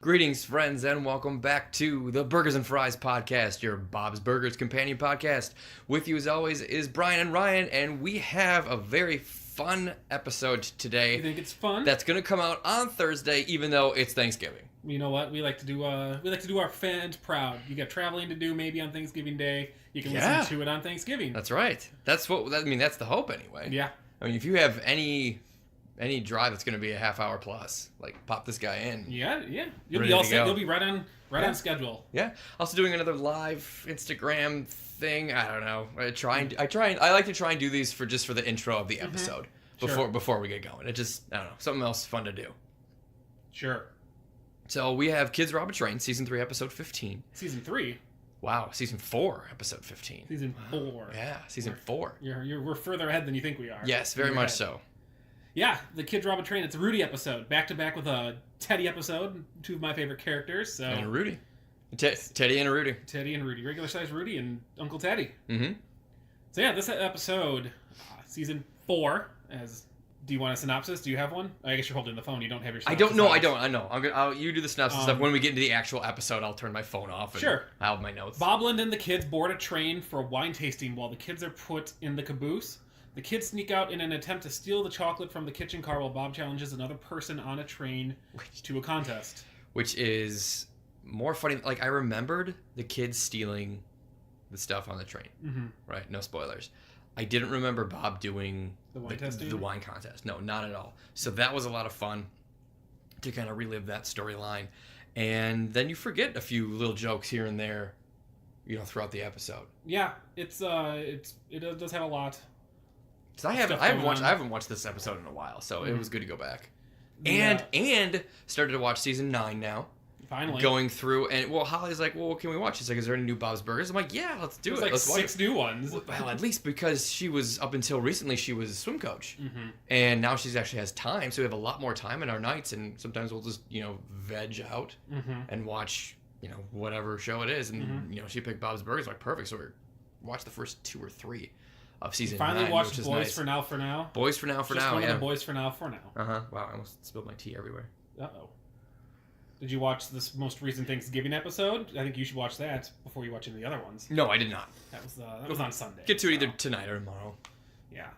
Greetings, friends, and welcome back to the Burgers and Fries podcast, your Bob's Burgers companion podcast. With you, as always, is Brian and Ryan, and we have a very fun episode today. You think it's fun? That's going to come out on Thursday, even though it's Thanksgiving. You know what? We like to do our fans proud. You got traveling to do maybe on Thanksgiving Day. You can listen to it on Thanksgiving. That's right. That's the hope anyway. Yeah. I mean, if you have any drive that's going to be a half hour plus, like pop this guy in. Yeah. You'll be all set. You'll be right on schedule. Yeah. Also doing another live Instagram thing. I don't know. I like to try and do these for the intro of the episode before we get going. It just, I don't know, something else fun to do. Sure. So we have Kids Rob a Train, season 3, episode 15. Season 3. Wow, season 4, episode 15. Season 4. Yeah, season 4. We're further ahead than you think we are. Yes, very much so. Yeah, the Kids Rob a Train. It's a Rudy episode, back to back with a Teddy episode. Two of my favorite characters. So and a Rudy. Teddy and a Rudy. Teddy and Rudy, regular sized Rudy and Uncle Teddy. Mm-hmm. So yeah, this episode, season 4. Do you want a synopsis? Do you have one? I guess you're holding the phone. You don't have your synopsis. I don't. I know. You do the synopsis stuff. When we get into the actual episode, I'll turn my phone off. And I'll have my notes. Bobland and the kids board a train for a wine tasting while the kids are put in the caboose. The kids sneak out in an attempt to steal the chocolate from the kitchen car while Bob challenges another person on a train to a contest. Which is more funny. Like, I remembered the kids stealing the stuff on the train. Mm-hmm. Right? No spoilers. I didn't remember Bob doing the wine contest. No, not at all. So that was a lot of fun to kind of relive that storyline. And then you forget a few little jokes here and there, throughout the episode. Yeah, it does have a lot. So I haven't watched this episode in a while, so it was good to go back. And started to watch season 9 now. Finally. Going through, and Holly's like, well, what can we watch? She's like, is there any new Bob's Burgers? I'm like, yeah, let's do it. Like let's 6 new ones. Well, at least because she was, up until recently, she was a swim coach. Mm-hmm. And now she actually has time, so we have a lot more time in our nights, and sometimes we'll just, veg out and watch, whatever show it is. And, she picked Bob's Burgers, like, perfect. So we watched the first 2 or 3 of season 9. Finally watched which is Boys nice. for Now. Boys for Now, Just one of the Boys for Now. Uh-huh. Wow, I almost spilled my tea everywhere. Uh-oh. Did you watch this most recent Thanksgiving episode? I think you should watch that before you watch any of the other ones. No, I did not. That was on Sunday. Get to it either tonight or tomorrow. Yeah.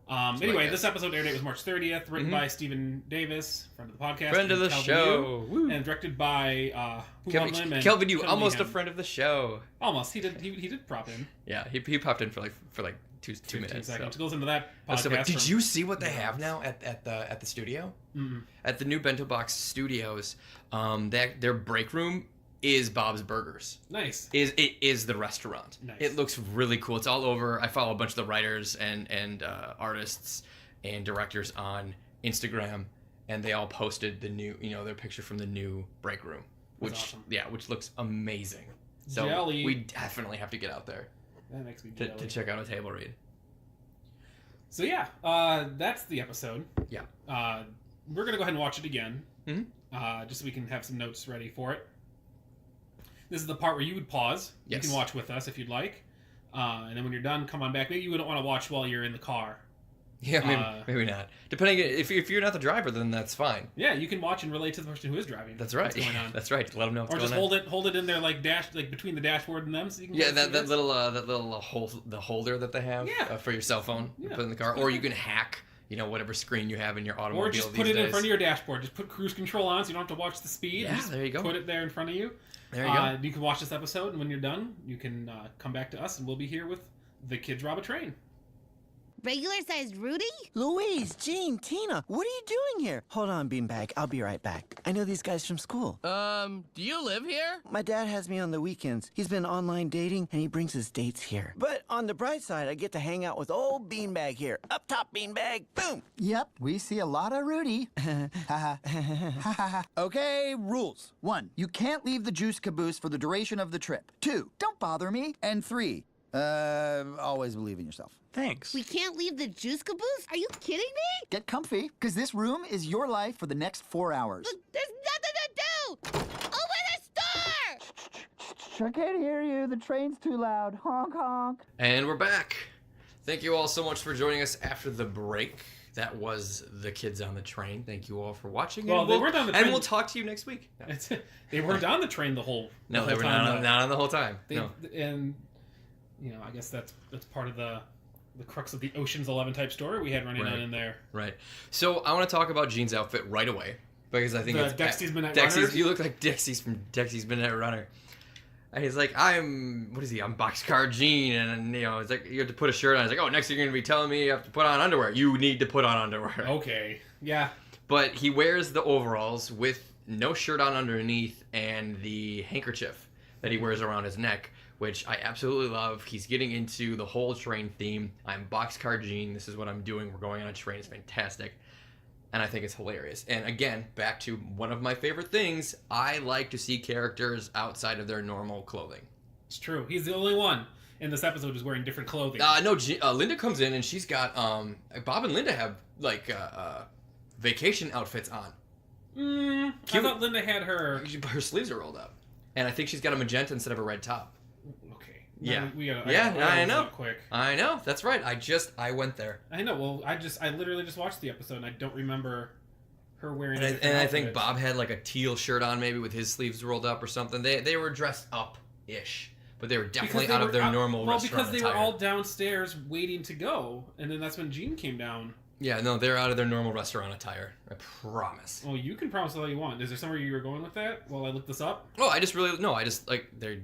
Anyway, this episode aired date was March 30th, written by Stephen Davis, friend of the podcast. Friend of the show. And directed by Kelvin Yu, almost a friend of the show. Almost. He did prop in. Yeah, he popped in for like two minutes. Seconds. So. Goes into that podcast. Did you see what they have now at the studio? Mm-hmm. At the new Bento Box Studios, their break room is Bob's Burgers. Nice. It is the restaurant. Nice. It looks really cool. It's all over. I follow a bunch of the writers and artists and directors on Instagram, and they all posted the new, their picture from the new break room, which looks amazing. So Jelly. We definitely have to get out there. That makes me jelly. To check out a table read. So that's the episode. Yeah. We're gonna go ahead and watch it again. Mm-hmm. Just so we can have some notes ready for it. This is the part where you would pause. Yes. You can watch with us if you'd like. And then when you're done, come on back. Maybe you wouldn't want to watch while you're in the car. Yeah, maybe not. Depending, if you're not the driver, then that's fine. Yeah, you can watch and relate to the person who is driving. That's right. What's going on. That's right. Let them know what's going on. Or just hold it in there like between the dashboard and them, so you can. Yeah, that little holder that they have for your cell phone. Yeah. Put in the car, or you can hack. Whatever screen you have in your automobile. Or just put it in front of your dashboard. Just put cruise control on, so you don't have to watch the speed. Yeah, there you go. Put it there in front of you. There you go. You can watch this episode, and when you're done, you can come back to us, and we'll be here with the Kids Rob a Train. Regular Sized Rudy? Louise, Jean, Tina, what are you doing here? Hold on, Beanbag. I'll be right back. I know these guys from school. Do you live here? My dad has me on the weekends. He's been online dating, and he brings his dates here. But on the bright side, I get to hang out with old Beanbag here. Up top, Beanbag. Boom. Yep, we see a lot of Rudy. Okay, rules. 1, you can't leave the juice caboose for the duration of the trip. 2, don't bother me. And 3, always believe in yourself. Thanks. We can't leave the juice caboose? Are you kidding me? Get comfy, because this room is your life for the next 4 hours. Look, there's nothing to do! Open the store! I can't hear you. The train's too loud. Honk, honk. And we're back. Thank you all so much for joining us after the break. that was the kids on the train. Thank you all for watching. Well, and they weren't on the and train. we'll talk to you next week. No, They weren't on the train the whole no the they whole were time, not on the whole time. No. And I guess that's part of the crux of the Ocean's 11 type story we had running on in there. Right. So I want to talk about Gene's outfit right away because I think it's Dexy's Midnight Runner. You look like Dexy's from Dexy's Midnight Runner. And he's like, I'm Boxcar Gene, and it's like you have to put a shirt on. It's like, oh, next you're gonna be telling me you have to put on underwear. You need to put on underwear. Okay. Yeah. But he wears the overalls with no shirt on underneath and the handkerchief that he wears around his neck, which I absolutely love. He's getting into the whole train theme. I'm Boxcar Gene. This is what I'm doing. We're going on a train. It's fantastic. And I think it's hilarious. And again, back to one of my favorite things, I like to see characters outside of their normal clothing. It's true. He's the only one in this episode who's wearing different clothing. No, Linda comes in and she's got, Bob and Linda have, vacation outfits on. I thought Linda had her sleeves are rolled up. And I think she's got a magenta instead of a red top. Okay. Yeah. I I know. Quick. I know. That's right. I went there. I know. Well, I literally just watched the episode and I don't remember her wearing. And I think Bob had like a teal shirt on, maybe with his sleeves rolled up or something. They were dressed up-ish, but they were definitely out of their normal restaurant because they attire. were all downstairs waiting to go, and then that's when Gene came down. Yeah, no, they're out of their normal restaurant attire. I promise. Well, you can promise all you want. Is there somewhere you were going with that while I look this up? Oh, they're.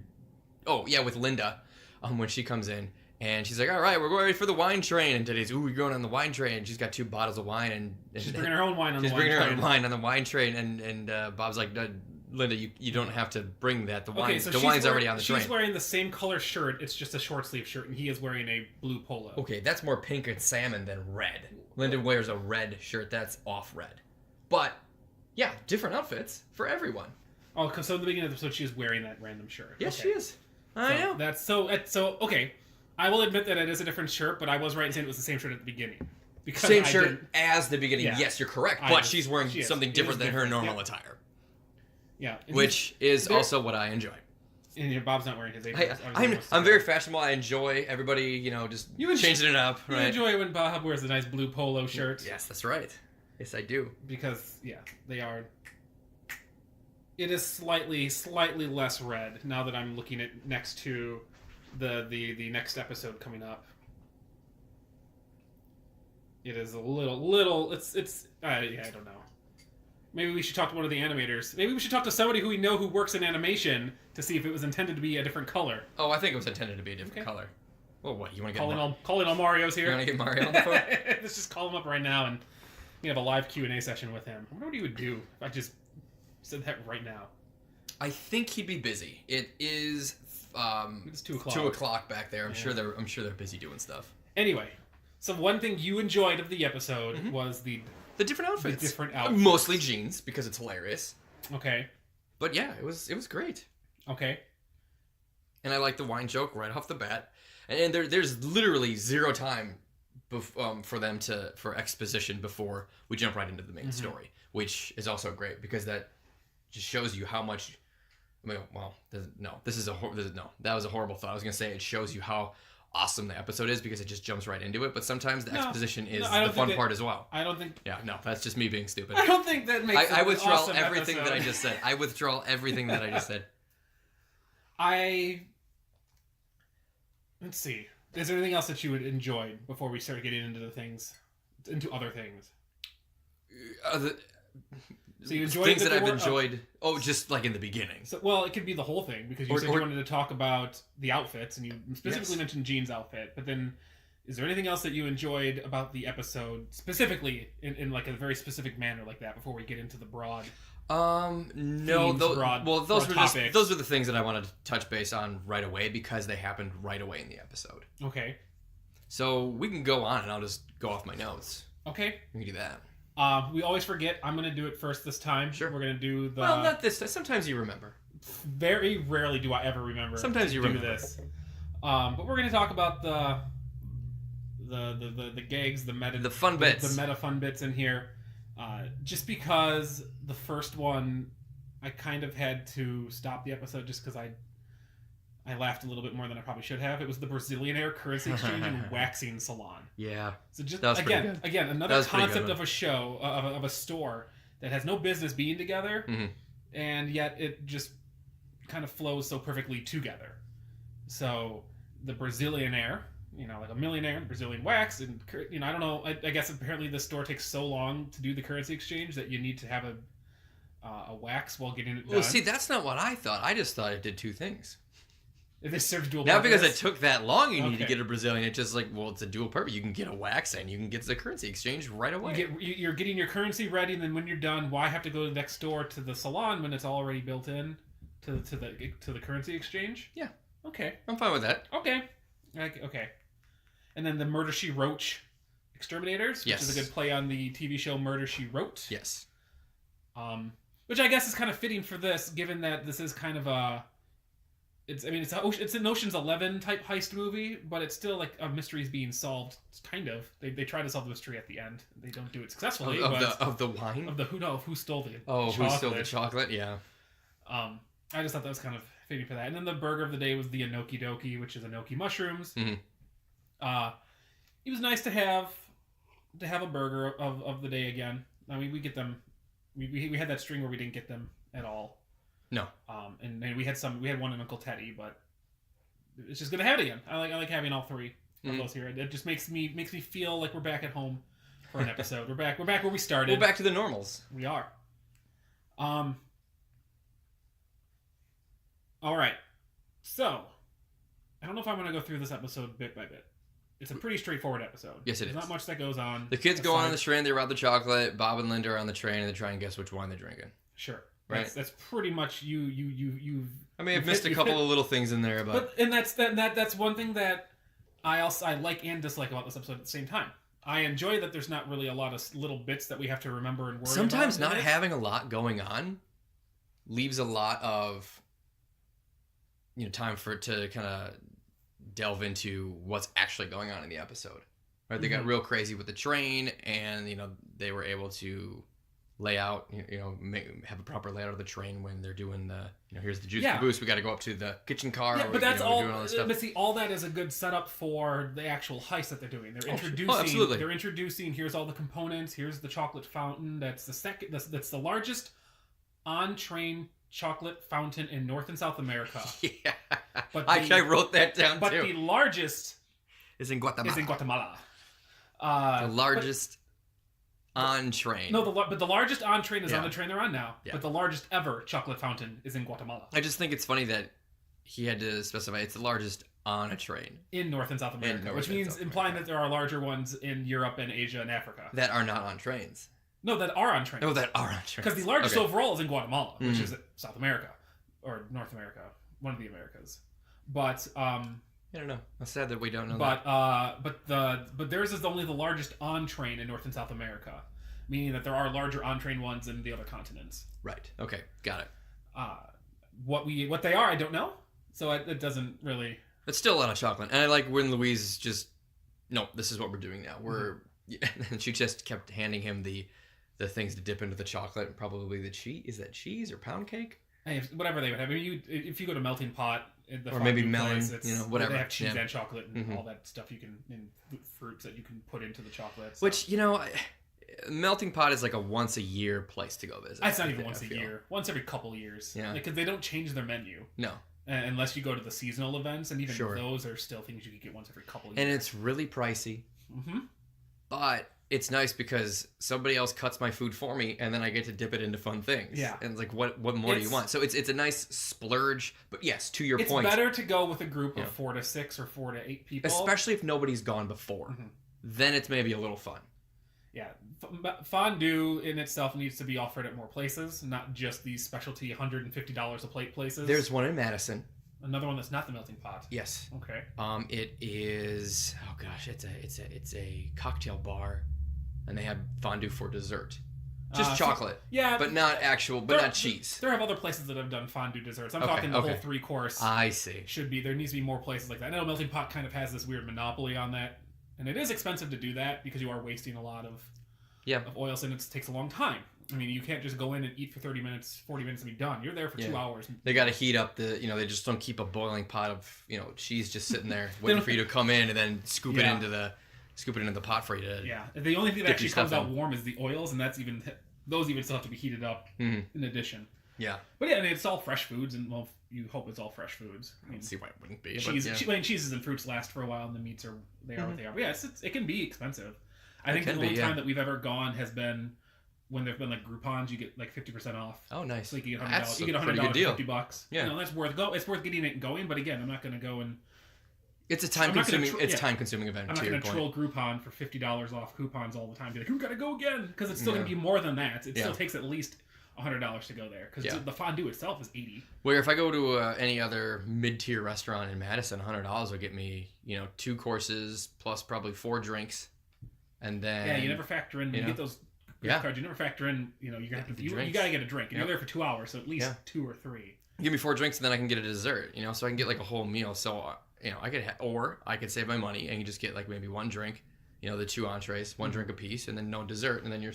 Oh yeah, with Linda, when she comes in and she's like, "All right, we're going ready for the wine train." And today's, we're going on the wine train. And she's got 2 bottles of wine and she's bringing her own wine on the wine train. She's bringing her own wine on the wine train, and Bob's like, "Linda, you don't have to bring that. The wine's already on the train." She's wearing the same color shirt. It's just a short sleeve shirt, and he is wearing a blue polo. Okay, that's more pink and salmon than red. Linda wears a red shirt. That's off red. But yeah, different outfits for everyone. Oh, so in the beginning of the episode, she is wearing that random shirt. Yes, she is. I know. That's so. Okay, I will admit that it is a different shirt, but I was right in saying it was the same shirt at the beginning. Because same shirt as the beginning. Yeah. Yes, you're correct. But she's wearing something different than her normal attire. Yeah. Which is also what I enjoy. And Bob's not wearing his apron. I'm very fashionable. I enjoy everybody, just changing it up. You right? enjoy when Bob wears a nice blue polo shirt. Yes, that's right. Yes, I do. Because, they are... It is slightly less red now that I'm looking at next to the next episode coming up. It is a little it's I don't know. Maybe we should talk to one of the animators. Maybe we should talk to somebody who we know who works in animation to see if it was intended to be a different color. Oh, I think it was intended to be a different color. Well, what, you want to get calling all Mario's here? You want to get Mario on the phone? Let's just call him up right now and we have a live Q&A session with him. I wonder what he would do if I just said that right now. I think he'd be busy. It is it's 2 o'clock. 2 o'clock back there. I'm sure they're busy doing stuff. Anyway, so one thing you enjoyed of the episode was the different outfits. The different outfits. Mostly jeans because it's hilarious. Okay. But yeah, it was great. Okay. And I like the wine joke right off the bat. And there's literally zero time for exposition before we jump right into the main story, which is also great because that just shows you how much. That was a horrible thought. I was gonna say it shows you how awesome the episode is because it just jumps right into it. But sometimes the exposition is the fun part as well. I don't think. Yeah, no, that's just me being stupid. I don't think that makes. I withdraw awesome everything episode. that I just said. I withdraw everything that I just said. Let's see. Is there anything else that you would enjoy before we start getting into other things? So you enjoyed things that I've enjoyed. Oh, just like in the beginning. So, well, it could be the whole thing because you said you wanted to talk about the outfits and you specifically mentioned Gene's outfit. But then, is there anything else that you enjoyed about the episode specifically in like a very specific manner like that before we get into the broad? No. Those were the things that I wanted to touch base on right away because they happened right away in the episode. Okay. So we can go on and I'll just go off my notes. Okay. We can do that. We always forget. I'm going to do it first this time. Sure. We're going to do the... Well, not this time. Sometimes you remember. Very rarely do I ever remember Sometimes you do remember. This. But we're going to talk about the gags, the fun bits. The meta fun bits in here. Just because the first one, I kind of had to stop the episode just because I laughed a little bit more than I probably should have. It was the Brazilianaire currency exchange and waxing salon. Yeah. So just That was pretty good. again, That another was pretty good concept one. of a show of a store that has no business being together, Mhm. and yet it just kind of flows so perfectly together. So the Brazilianaire, like a millionaire, Brazilian wax, and I don't know. I guess apparently the store takes so long to do the currency exchange that you need to have a wax while getting it done. Well, see, that's not what I thought. I just thought it did two things. If it serves dual Not because it purpose. took that long, you need to Okay. get a Brazilian. It's just like, well, it's a dual purpose. You can get a wax and you can get the currency exchange right away. You're getting your currency ready, and then when you're done, why have to go next door to the salon when it's already built in to the currency exchange? Yeah. Okay. I'm fine with that. Okay. And then the Murder She Wrote Exterminators, which Yes. is a good play on the TV show Murder She Wrote. Yes. Which I guess is kind of fitting for this, given that this is kind of a. It's an Ocean's 11 type heist movie, but it's still like a mystery's being solved. It's kind of they try to solve the mystery at the end. They don't do it successfully. Of the wine? Of the who stole the Who stole the chocolate? Yeah. I just thought that was kind of fitting for that. And then the burger of the day was the enoki doki, which is enoki mushrooms. Mhm. It was nice to have a burger of the day again. I mean, we get them. We had that string where we didn't get them at all. No. And then we had one in Uncle Teddy, but it's just gonna have it again. I like having all three of those here. It just makes me feel like we're back at home for an episode. We're back where we started. We're back to the normals. We are. All right. So, I don't know if I'm going to go through this episode bit by bit. It's a pretty straightforward episode. Yes, it There's is. not much that goes on. The kids go on the aside- train, they rob the chocolate. Bob and Linda are on the train, and they try and guess which wine they're drinking. Sure. Right. That's pretty much you. I may have missed a couple of little things in there, but That's one thing that I like and dislike about this episode at the same time. I enjoy that there's not really a lot of little bits that we have to remember and worry sometimes about. not having a lot going on leaves a lot of time for it to kind of delve into what's actually going on in the episode. Right? They got real crazy with the train, and they were able to lay out, have a proper layout of the train when they're doing the, here's the juice caboose. We got to go up to the kitchen car. Yeah, but that's all. Doing all this stuff. But see, all that is a good setup for the actual heist that they're doing. They're introducing. absolutely. They're introducing. Here's all the components. Here's the chocolate fountain. That's the second. That's the largest on-train chocolate fountain in North and South America. Yeah, But I wrote that down But too. the largest Is in Guatemala. is in Guatemala. The largest on train. No, but the largest on train is Yeah. on the train they're on now. Yeah. But the largest ever chocolate fountain is in Guatemala. I just think it's funny that he had to specify it's the largest on a train In North and South America, North which and means South implying America. that there are larger ones in Europe and Asia and Africa. that are not on trains. No, that are on trains. No, that are on trains. Because the largest Okay. overall is in Guatemala, which is South America or North America, one of the Americas. But I don't know. I'm sad that we don't know that. but theirs is only the largest on train in North and South America, meaning that there are larger on train ones in the other continents. Right. Okay. Got it. What they are, I don't know. So it doesn't really. It's still a lot of chocolate, and I like when Louise just, no, this is what we're doing now. We're, and she just kept handing him the things to dip into the chocolate, and probably the cheese. Is that cheese or pound cake? Hey, whatever they would have. I mean, if you go to Melting Pot, Or maybe fondue melon, place, it's- whatever. They have cheese Yeah. and chocolate and all that stuff and fruits that you can put into the chocolate. So. Which Melting Pot is like a once a year place to go visit. That's not I even think, once I a feel. year. Once every couple years. Yeah. Because they don't change their menu No. unless you go to the seasonal events, and even Sure. those are still things you could get once every couple years. And it's really pricey. Mm-hmm. But it's nice because somebody else cuts my food for me, and then I get to dip it into fun things. Yeah. And it's like, what more do you want? So it's a nice splurge. But yes, to your It's point, better to go with a group Yeah. of 4 to 6 or 4 to 8 people. especially if nobody's gone before. Mhm. Then it's maybe a little fun. Yeah. Fondue in itself needs to be offered at more places, not just these specialty $150 a plate places. There's one in Madison. another one that's not the Melting Pot. Yes. Okay. It is. Oh gosh, it's a cocktail bar, and they have fondue for dessert. Just So- chocolate. yeah, But not actual. But not cheese. There have other places that have done fondue desserts. I'm Okay, talking the okay. whole 3-course. I see. Should be. There needs to be more places like that. I know Melting Pot kind of has this weird monopoly on that, and it is expensive to do that because you are wasting a lot of Yeah. oils, and it takes a long time. I mean, you can't just go in and eat for 30 minutes, 40 minutes and be done. You're there for 2 hours. They got to heat up the, they just don't keep a boiling pot of, cheese just sitting there waiting for you to come in and then scoop it into the pot for you to. Yeah. The only thing that actually comes out warm is the oils, and those even still have to be heated up in addition. Yeah. But yeah, I mean, it's all fresh foods, and well, you hope it's all fresh foods. I mean, see why it wouldn't be. Cheeses and fruits last for a while, and the meats are what they are. But yeah, it can be expensive. I think the only time that we've ever gone has been when there've been like Groupons. You get like 50% off. Oh, nice. So you get $100. That's you get $100 for $50. Yeah, that's worth It's worth getting it going. But again, I'm not going to go and. It's a time-consuming. Time-consuming event. I'm not going to troll Groupon for $50 off coupons all the time. Be like, "We got to go again," because it's still going to be more than that. It still takes at least $100 to go there because the fondue itself is $80. Where if I go to any other mid-tier restaurant in Madison, $100 will get me 2 courses plus probably 4 drinks, and then you never factor in when you get those cards. You never factor in you're gonna have to you got to get a drink, and you're there for 2 hours, so at least 2 or 3. Give me 4 drinks, and then I can get a dessert. So I can get like a whole meal. So I could save my money and you just get like maybe 1 drink. The 2 entrees, 1 drink a piece, and then no dessert, and then you're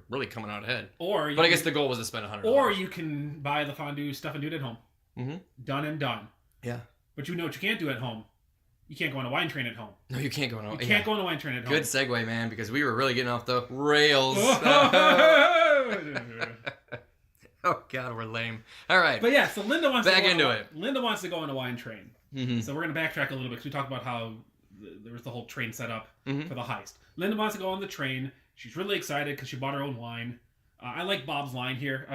really coming out ahead. But I guess the goal was to spend $100. Or you can buy the fondue stuff and do it at home. Mm-hmm. Done and done. Yeah. But you know what you can't do at home? You can't go on a wine train at home. No, you can't go on a You can't go on a wine train at home. Good segue, man, because we were really getting off the rails. Oh God, we're lame. All right. But yeah, so Linda wants Linda wants to go on a wine train. Mm-hmm. So we're gonna backtrack a little bit because we talked about how there was the whole train set up for the heist. Linda wants to go on the train. She's really excited because she bought her own wine. I like Bob's line here.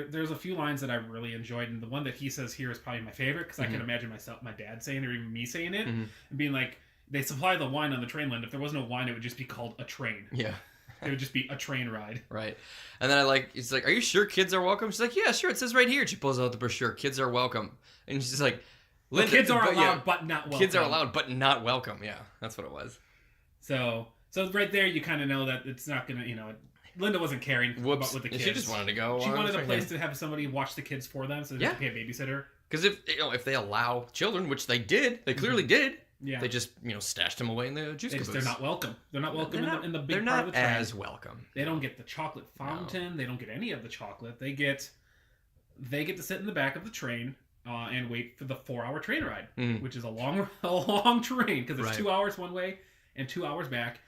There's a few lines that I really enjoyed, and the one that he says here is probably my favorite because I can imagine my dad saying it or even me saying it and being like, "They supply the wine on the train, Linda. If there was no wine, it would just be called a train." Yeah. It would just be a train ride. Right. And then he's like, "Are you sure kids are welcome?" She's like, "Yeah, sure. It says right here." She pulls out the brochure. "Kids are welcome." And she's like, Linda, kids are allowed, but not welcome. Kids are allowed, but not welcome. Yeah, that's what it was. So right there, you kind of know that it's not gonna, Linda wasn't caring about with the kids. She just wanted to go. She wanted a place to have somebody watch the kids for them, so they didn't have to pay a babysitter. Because if they allow children, which they did, they clearly did. Yeah. They just stashed them away in the juice caboose. They're not welcome. They're not welcome in the big part of the train. They're not as welcome. They don't get the chocolate fountain. No. They don't get any of the chocolate. They get to sit in the back of the train and wait for the 4-hour train ride, which is a long train because it's 2 hours one way and 2 hours back.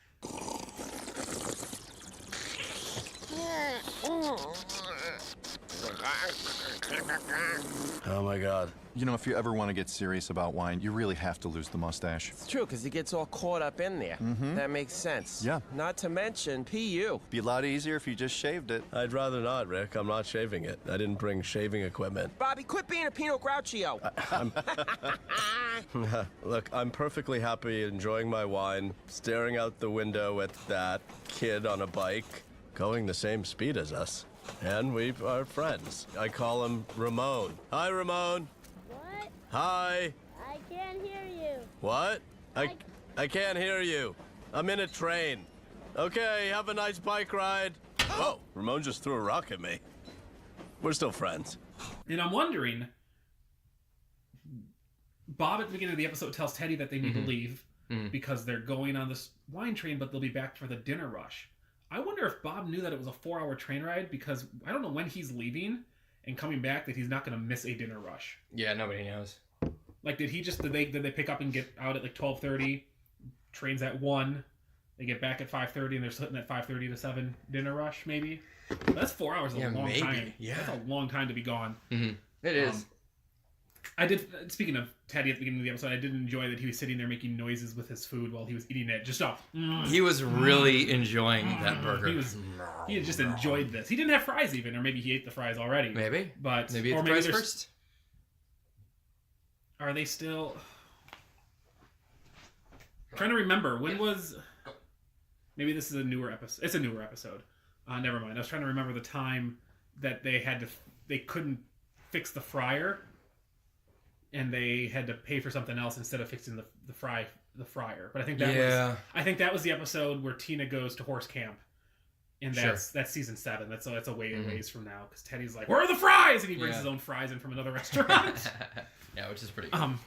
Oh my God. If you ever want to get serious about wine, you really have to lose the mustache. It's true, because he gets all caught up in there. Mm-hmm. That makes sense. Yeah. Not to mention PU. Be a lot easier if you just shaved it. I'd rather not, Rick. I'm not shaving it. I didn't bring shaving equipment. Bobby, quit being a Pinot Grouchio. Look, I'm perfectly happy enjoying my wine, staring out the window at that kid on a bike, going the same speed as us. And we are friends. I call him Ramon. Hi, Ramon. What? Hi. I can't hear you. What? I can't hear you. I'm in a train. Okay, have a nice bike ride. Whoa, Ramon just threw a rock at me. We're still friends. And I'm wondering, Bob at the beginning of the episode tells Teddy that they need to leave because they're going on this wine train, but they'll be back for the dinner rush. I wonder if Bob knew that it was a 4-hour train ride because I don't know when he's leaving and coming back that he's not going to miss a dinner rush. Yeah, nobody knows. Like, did they pick up and get out at like 12:30? Trains at 1. They get back at 5:30 and they're sitting at 5:30 to 7 dinner rush maybe. That's 4 hours. A long time. Yeah, that's a long time to be gone. Mm-hmm. It is. I did. Speaking of Teddy at the beginning of the episode, I did enjoy that he was sitting there making noises with his food while he was eating it. He was really enjoying that burger. He just enjoyed this. He didn't have fries even, or maybe he ate the fries already. Maybe ate the fries first. Are they still? I'm trying to remember when was. Maybe this is a newer episode. It's a newer episode. Never mind. I was trying to remember the time that they couldn't fix the fryer. And they had to pay for something else instead of fixing the fryer. But I think that was the episode where Tina goes to horse camp, and that's season 7. That's a ways from now because Teddy's like, "Where are the fries?" And he brings his own fries in from another restaurant. Yeah, which is pretty good.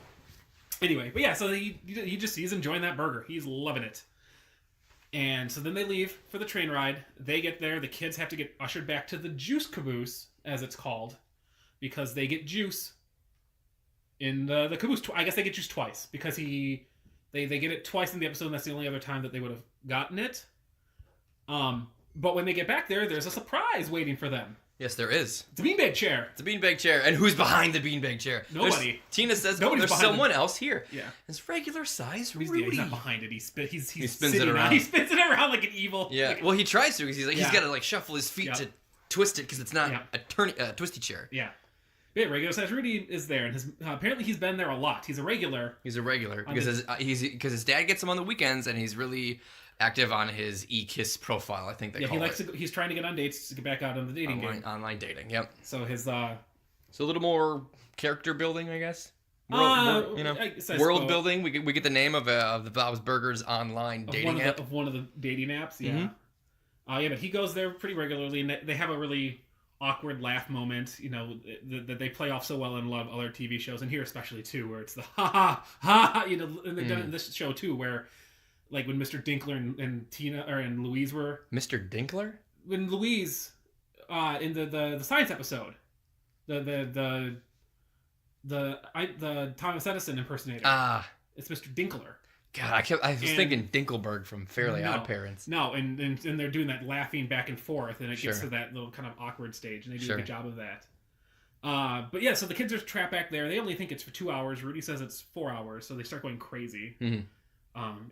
Anyway, but yeah, so he's enjoying that burger. He's loving it, And so then they leave for the train ride. They get there. The kids have to get ushered back to the juice caboose, as it's called, because they get juice in the caboose. I guess they get juice twice because they get it twice in the episode, and that's the only other time that they would have gotten it. But when they get back there, there's a surprise waiting for them. Yes, there is. It's a beanbag chair. It's a beanbag chair. And who's behind the beanbag chair? Nobody. Tina says, Nobody's there's behind someone else here. Yeah. It's regular size He's Rudy. not behind it. He spins it around. He spins it around like an evil. Yeah. Like, Well, he tries to because he's Yeah. got to like shuffle his feet Yep. to twist it because it's not Yep. a twisty chair. yeah. Yeah, regular size Rudy is there, and apparently he's been there a lot. He's a regular. He's a regular On because his dad gets him on the weekends and he's really active on his e-kiss profile. I think they Yeah, call he likes it. to. He's trying to get on dates to get back out on the dating game. Online dating. Yep. So his So a little more character building, I guess. World suppose. building. We get the name of the Bob's Burgers online dating app. Of one of the dating apps, yeah. Mm-hmm. Yeah, but he goes there pretty regularly, and they have a really awkward laugh moment, that they play off so well in a lot of other TV shows, and here especially too, where it's the ha ha ha, and they've done it in this show too, where like when Mr. Dinkler and Tina and Louise were Mr. Dinkler? when Louise in the science episode, the Thomas Edison impersonator. It's Mr. Dinkler. God, I was thinking Dinkelberg from Fairly Odd Parents. No, and they're doing that laughing back and forth, and it gets Sure. to that little kind of awkward stage, and they do Sure. a good job of that. But yeah, so the kids are trapped back there. They only think it's for 2 hours. Rudy says it's 4 hours, so they start going crazy. Mm-hmm.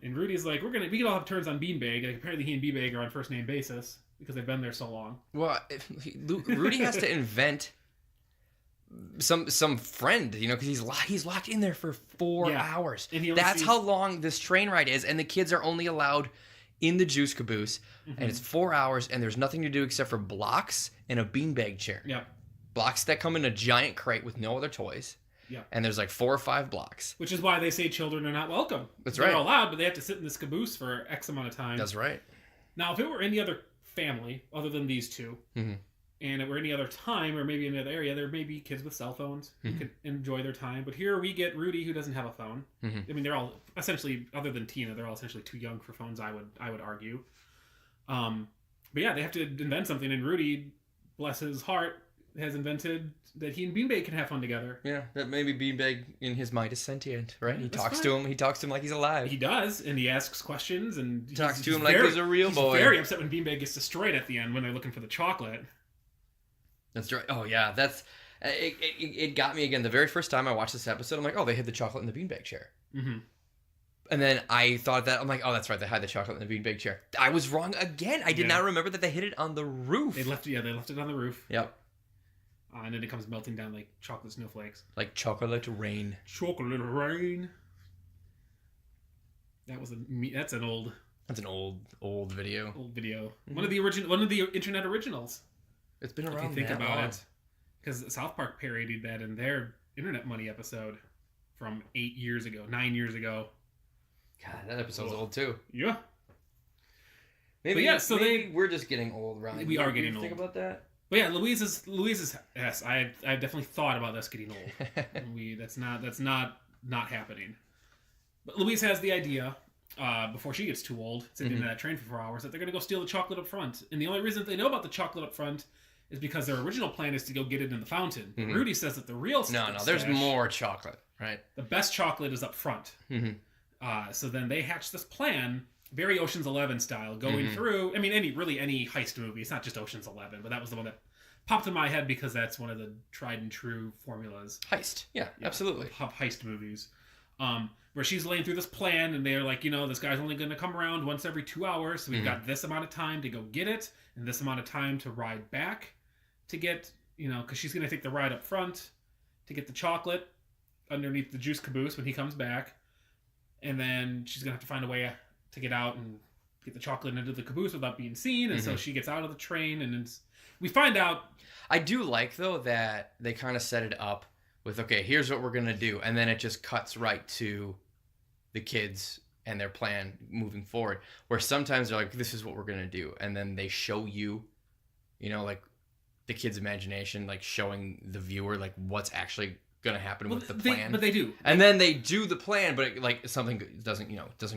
And Rudy's like, we can all have turns on Beanbag. Like, apparently he and Beanbag are on first name basis because they've been there so long. Well, Rudy has to invent some friend, because he's locked in there for 4 hours. And he only That's sees- how long this train ride is, and the kids are only allowed in the juice caboose, and it's 4 hours, and there's nothing to do except for blocks and a beanbag chair. Yep. Blocks that come in a giant crate with no other toys. Yep. And there's like 4 or 5 blocks. Which is why they say children are not welcome. That's They're right. allowed, but they have to sit in this caboose for X amount of time. That's right. Now, if it were any other family other than these two, Mm-hmm. and it were any other time or maybe any other area, there may be kids with cell phones who Mm-hmm. could enjoy their time. But here we get Rudy, who doesn't have a phone. Mm-hmm. I mean, they're all essentially, other than Tina, they're all essentially too young for phones. I would argue. But yeah, they have to invent something, and Rudy, bless his heart, has invented that he and Beanbag can have fun together. Yeah, that maybe Beanbag in his mind is sentient, right? He That's talks fine. to him. He talks to him like he's alive. He does, and he asks questions, and Talks to him like he's a real boy. He's very upset when Beanbag gets destroyed at the end when they're looking for the chocolate. That's right. Oh yeah, that's it. Got me again. The very first time I watched this episode, I'm like, oh, they hid the chocolate in the beanbag chair. Mm-hmm. And then I thought that I'm like, oh, that's right, they hid the chocolate in the beanbag chair. I was wrong again. I did not remember that they hid it on the roof. They left it on the roof. Yep. And then it comes melting down like chocolate snowflakes. Like chocolate rain. Chocolate rain. That's an old video. Mm-hmm. One of the internet originals. It's been around. If you think that about long. it, because South Park parodied that in their Internet Money episode from 9 years ago. God, that episode's old too. Yeah. Maybe Maybe we're just getting old, Ryan. We are getting Think old. about that. But yeah, Louise is yes. I definitely thought about us getting old. That's not happening. But Louise has the idea before she gets too old, sitting in that train for 4 hours, that they're going to go steal the chocolate up front. And the only reason that they know about the chocolate up front is because their original plan is to go get it in the fountain. Mm-hmm. Rudy says that the real There's stash, more chocolate, right? The best chocolate is up front. Mm-hmm. So then they hatch this plan, very Ocean's 11 style, going through. I mean, any heist movie. It's not just Ocean's 11, but that was the one that popped in my head because that's one of the tried and true formulas. Heist, yeah, absolutely. Heist movies, where she's laying through this plan, and they're like, this guy's only going to come around once every 2 hours, so we've got this amount of time to go get it, and this amount of time to ride back to get, because she's going to take the ride up front to get the chocolate underneath the juice caboose when he comes back. And then she's going to have to find a way to get out and get the chocolate into the caboose without being seen. And so she gets out of the train, and we find out. I do like, though, that they kind of set it up with, okay, here's what we're going to do. And then it just cuts right to the kids and their plan moving forward. Where sometimes they're like, this is what we're going to do. And then they show you, like the kid's imagination, like showing the viewer, like what's actually gonna happen with the plan. But they do. And then they do the plan, but something doesn't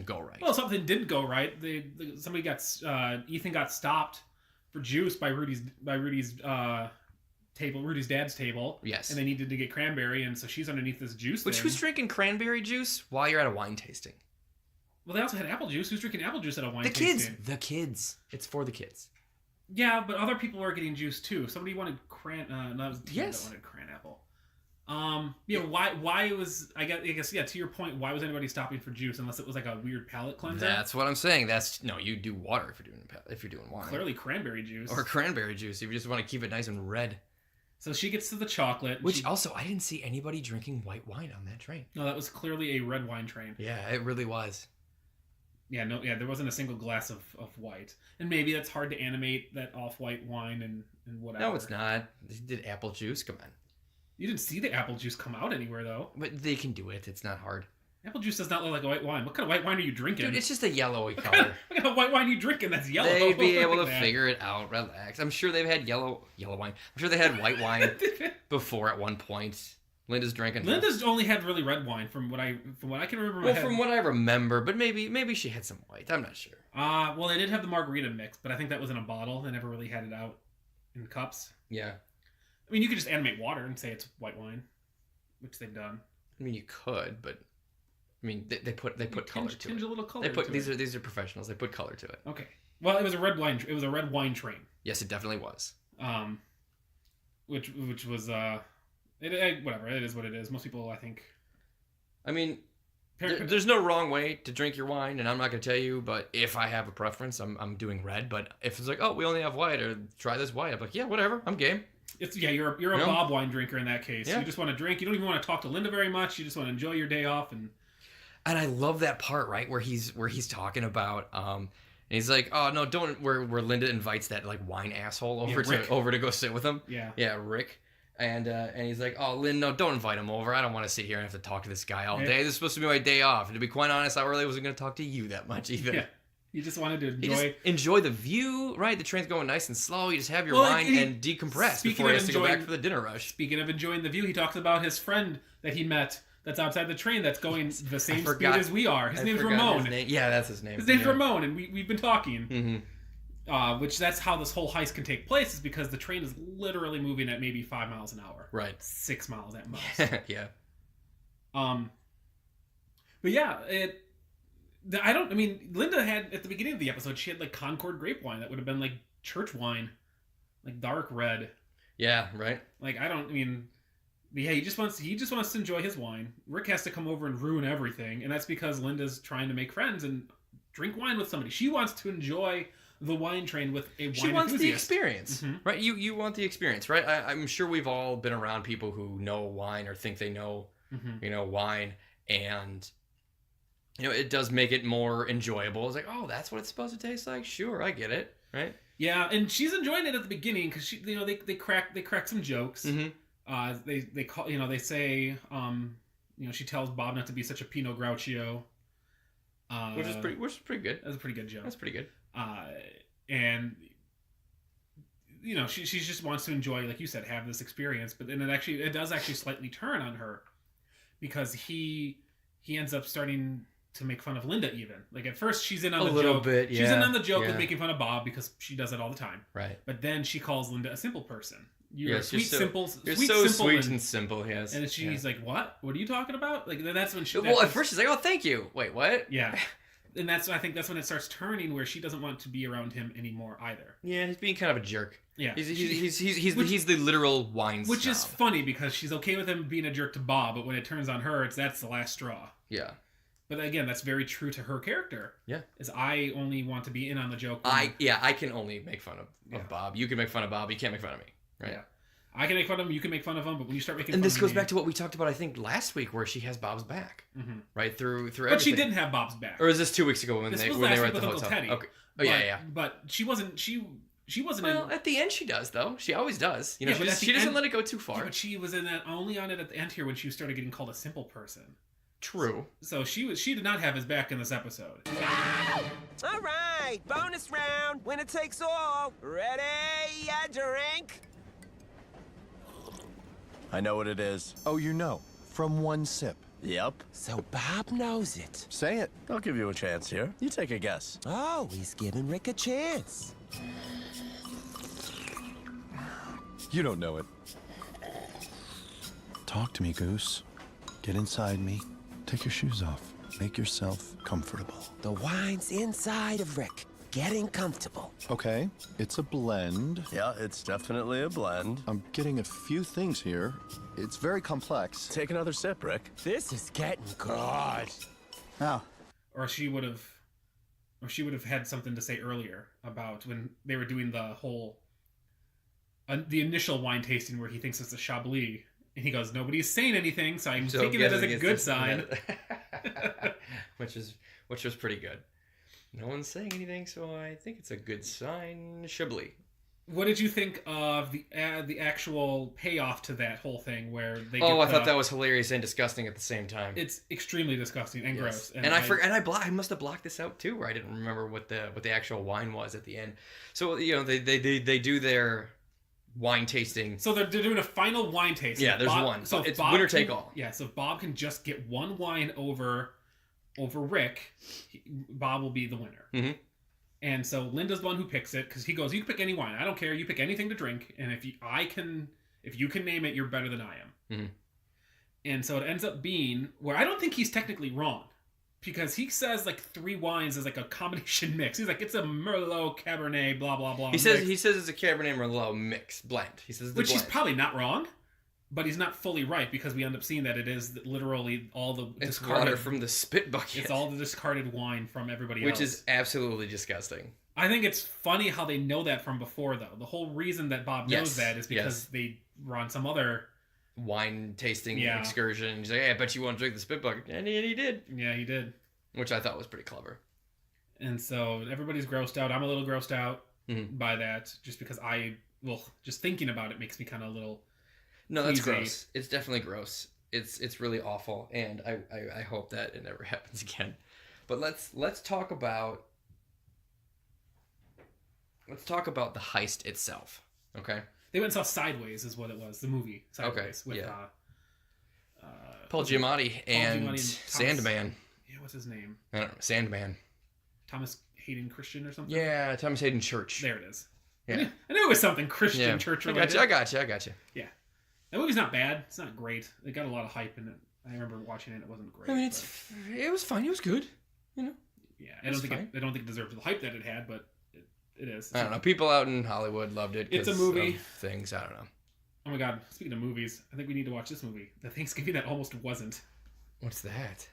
go right. Well, something didn't go right. Ethan got stopped for juice by Rudy's table, Rudy's dad's table. Yes. And they needed to get cranberry, and so she's underneath this juice. Which thing. who's drinking cranberry juice while you're at a wine tasting? Well, they also had apple juice. Who's drinking apple juice at a wine The tasting? kids. The kids. It's for the kids. Yeah, but other people were getting juice too. Somebody wanted no, that was Tina that wanted cran apple. Why was I guess to your point, why was anybody stopping for juice unless it was like a weird palate cleanser? That's what I'm saying. You do water if you're doing wine. Clearly cranberry juice. Or cranberry juice if you just want to keep it nice and red. So she gets to the chocolate. Which also, I didn't see anybody drinking white wine on that train. No, that was clearly a red wine train. Yeah, it really was. Yeah, there wasn't a single glass of white. And maybe that's hard to animate, that off-white wine and whatever. No, it's not. They did apple juice. Come on. You didn't see the apple juice come out anywhere, though. But they can do it. It's not hard. Apple juice does not look like a white wine. What kind of white wine are you drinking? Dude, it's just a yellowy color. What kind of white wine are you drinking that's yellow? They'd be able to figure it out. Relax. I'm sure they've had yellow wine. I'm sure they had white wine before at one point. Linda's drinking. Linda's only had really red wine from what I can remember. Well, from what I remember, but maybe she had some white. I'm not sure. Well, they did have the margarita mix, but I think that was in a bottle. They never really had it out in cups. Yeah. I mean, you could just animate water and say it's white wine, which they've done. I mean, you could, but I mean, they put color to it. A little color. These are professionals. They put color to it. Okay. Well, it was a red wine. It was a red wine train. Yes, it definitely was. Which was whatever. It is what it is. Most people, I think. I mean, there's no wrong way to drink your wine, and I'm not going to tell you, but if I have a preference, I'm doing red. But if it's like, oh, we only have white, or try this white, I'm like, yeah, whatever, I'm game. You're a Bob wine drinker in that case. Yeah. You just want to drink. You don't even want to talk to Linda very much. You just want to enjoy your day off. And I love that part, right, where he's talking about and he's like, oh no, don't. Where Linda invites that like wine asshole over to go sit with him. Yeah, Rick. And he's like, oh, Lynn, no, don't invite him over. I don't want to sit here and have to talk to this guy all day. This is supposed to be my day off. And to be quite honest, I really wasn't going to talk to you that much either. Yeah. You just wanted to enjoy the view, right? The train's going nice and slow. You just have your wine and decompress before he has to go back for the dinner rush. Speaking of enjoying the view, he talks about his friend that he met that's outside the train that's going the same speed as we are. His name's Ramon. Yeah, that's his name. His name's Ramon, and we've been talking. Mm-hmm. Which that's how this whole heist can take place, is because the train is literally moving at maybe 5 miles an hour. Right. 6 miles at most. Yeah. But yeah, Linda had, at the beginning of the episode, she had like Concord grape wine that would have been like church wine, like dark red. Yeah, right. He just wants to enjoy his wine. Rick has to come over and ruin everything, and that's because Linda's trying to make friends and drink wine with somebody. She wants to enjoy the wine train with a wine enthusiast. She wants the experience, right? You want the experience, right? I'm sure we've all been around people who know wine or think they know, wine, and it does make it more enjoyable. It's like, oh, that's what it's supposed to taste like. Sure, I get it, right? Yeah, and she's enjoying it at the beginning because they crack some jokes. Mm-hmm. They call they say she tells Bob not to be such a Pinot Grigio, which is pretty good. That's a pretty good joke. That's pretty good. And she just wants to enjoy, like you said, have this experience. But then it does actually slightly turn on her, because he ends up starting to make fun of Linda even. Like at first she's in on the joke. A little bit, yeah. She's in on the joke with making fun of Bob because she does it all the time. Right. But then she calls Linda a simple person. You're sweet and simple, yes. And she's like, what? What are you talking about? Like, then that's when she... Well, at first she's like, oh, thank you. Wait, what? Yeah. And I think that's when it starts turning, where she doesn't want to be around him anymore either. Yeah, he's being kind of a jerk. Yeah. He's the literal wine snob. Which is funny, because she's okay with him being a jerk to Bob, but when it turns on her, that's the last straw. Yeah. But again, that's very true to her character. Yeah. Is I only want to be in on the joke. I can only make fun of Bob. You can make fun of Bob. You can't make fun of me. Right. Yeah. I can make fun of him. You can make fun of him. But when you start making fun of me... And this goes me, back to what we talked about, I think, last week, where she has Bob's back. Mm-hmm. Right? Through everything. But she didn't have Bob's back. Or is this 2 weeks ago when they were at the hotel? Teddy. Okay. Oh, yeah. But she wasn't... She wasn't Well, at the end she does, though. She always does. She doesn't let it go too far. Yeah, but she was only on it at the end here when she started getting called a simple person. True. So she did not have his back in this episode. All right, bonus round. Winner takes all. Ready? Drink. I know what it is. Oh, you know. From one sip. Yep. So Bob knows it. Say it. I'll give you a chance here. You take a guess. Oh, he's giving Rick a chance. You don't know it. Talk to me, Goose. Get inside me. Take your shoes off. Make yourself comfortable. The wine's inside of Rick, getting comfortable. Okay, it's a blend. Yeah, it's definitely a blend. I'm getting a few things here. It's very complex. Take another sip, Rick. This is getting good. Oh, Or she would have had something to say earlier about when they were doing the whole the initial wine tasting where he thinks it's a Chablis, and he goes, "Nobody's saying anything, so I'm taking it as a good sign." which was pretty good. No one's saying anything, so I think it's a good sign. Chablis. What did you think of the actual payoff to that whole thing where they? Oh, I thought that was hilarious and disgusting at the same time. It's extremely disgusting and gross. And I must have blocked this out too, where I didn't remember what the actual wine was at the end. So they do their wine tasting. So they're doing a final wine tasting. Yeah, there's one. So it's winner take all. Yeah, so if Bob can just get one wine over Rick, Bob will be the winner. Mm-hmm. And so Linda's the one who picks it because he goes, "You can pick any wine. I don't care. You pick anything to drink, and if you can name it, you're better than I am." Mm-hmm. And so it ends up being where I don't think he's technically wrong, because he says like 3 wines is like a combination mix. He's like, it's a Merlot, Cabernet, blah blah blah. He says it's a Cabernet Merlot mix blend. He says which he's probably not wrong, but he's not fully right because we end up seeing that it is literally all the it's discarded water from the spit bucket. It's all the discarded wine from everybody else, which is absolutely disgusting. I think it's funny how they know that from before, though. The whole reason that Bob knows that is because they were on some other wine tasting excursion. He's like, "Hey, I bet you want to drink the spit bucket," and he did. Yeah, he did. Which I thought was pretty clever. And so everybody's grossed out. I'm a little grossed out by that, just because just thinking about it makes me kind of a little. No, that's gross. It's definitely gross. It's really awful, and I hope that it never happens again. But let's talk about the heist itself. Okay. They went and saw Sideways, is what it was. The movie Sideways with Paul Giamatti and Sandman. Yeah, what's his name? I don't know. Sandman. Thomas Hayden Christian or something. Yeah, Thomas Hayden Church. There it is. Yeah, I knew it was something Christian church related. I got you. Yeah, that movie's not bad. It's not great. It got a lot of hype in it. I remember watching it. It wasn't great. I mean, it was fine. It was good. You know. Yeah, I don't think it deserved the hype that it had, but it is. I don't know. People out in Hollywood loved it. It's a movie. Things I don't know. Oh my god! Speaking of movies, I think we need to watch this movie, The Thanksgiving That Almost Wasn't. What's that?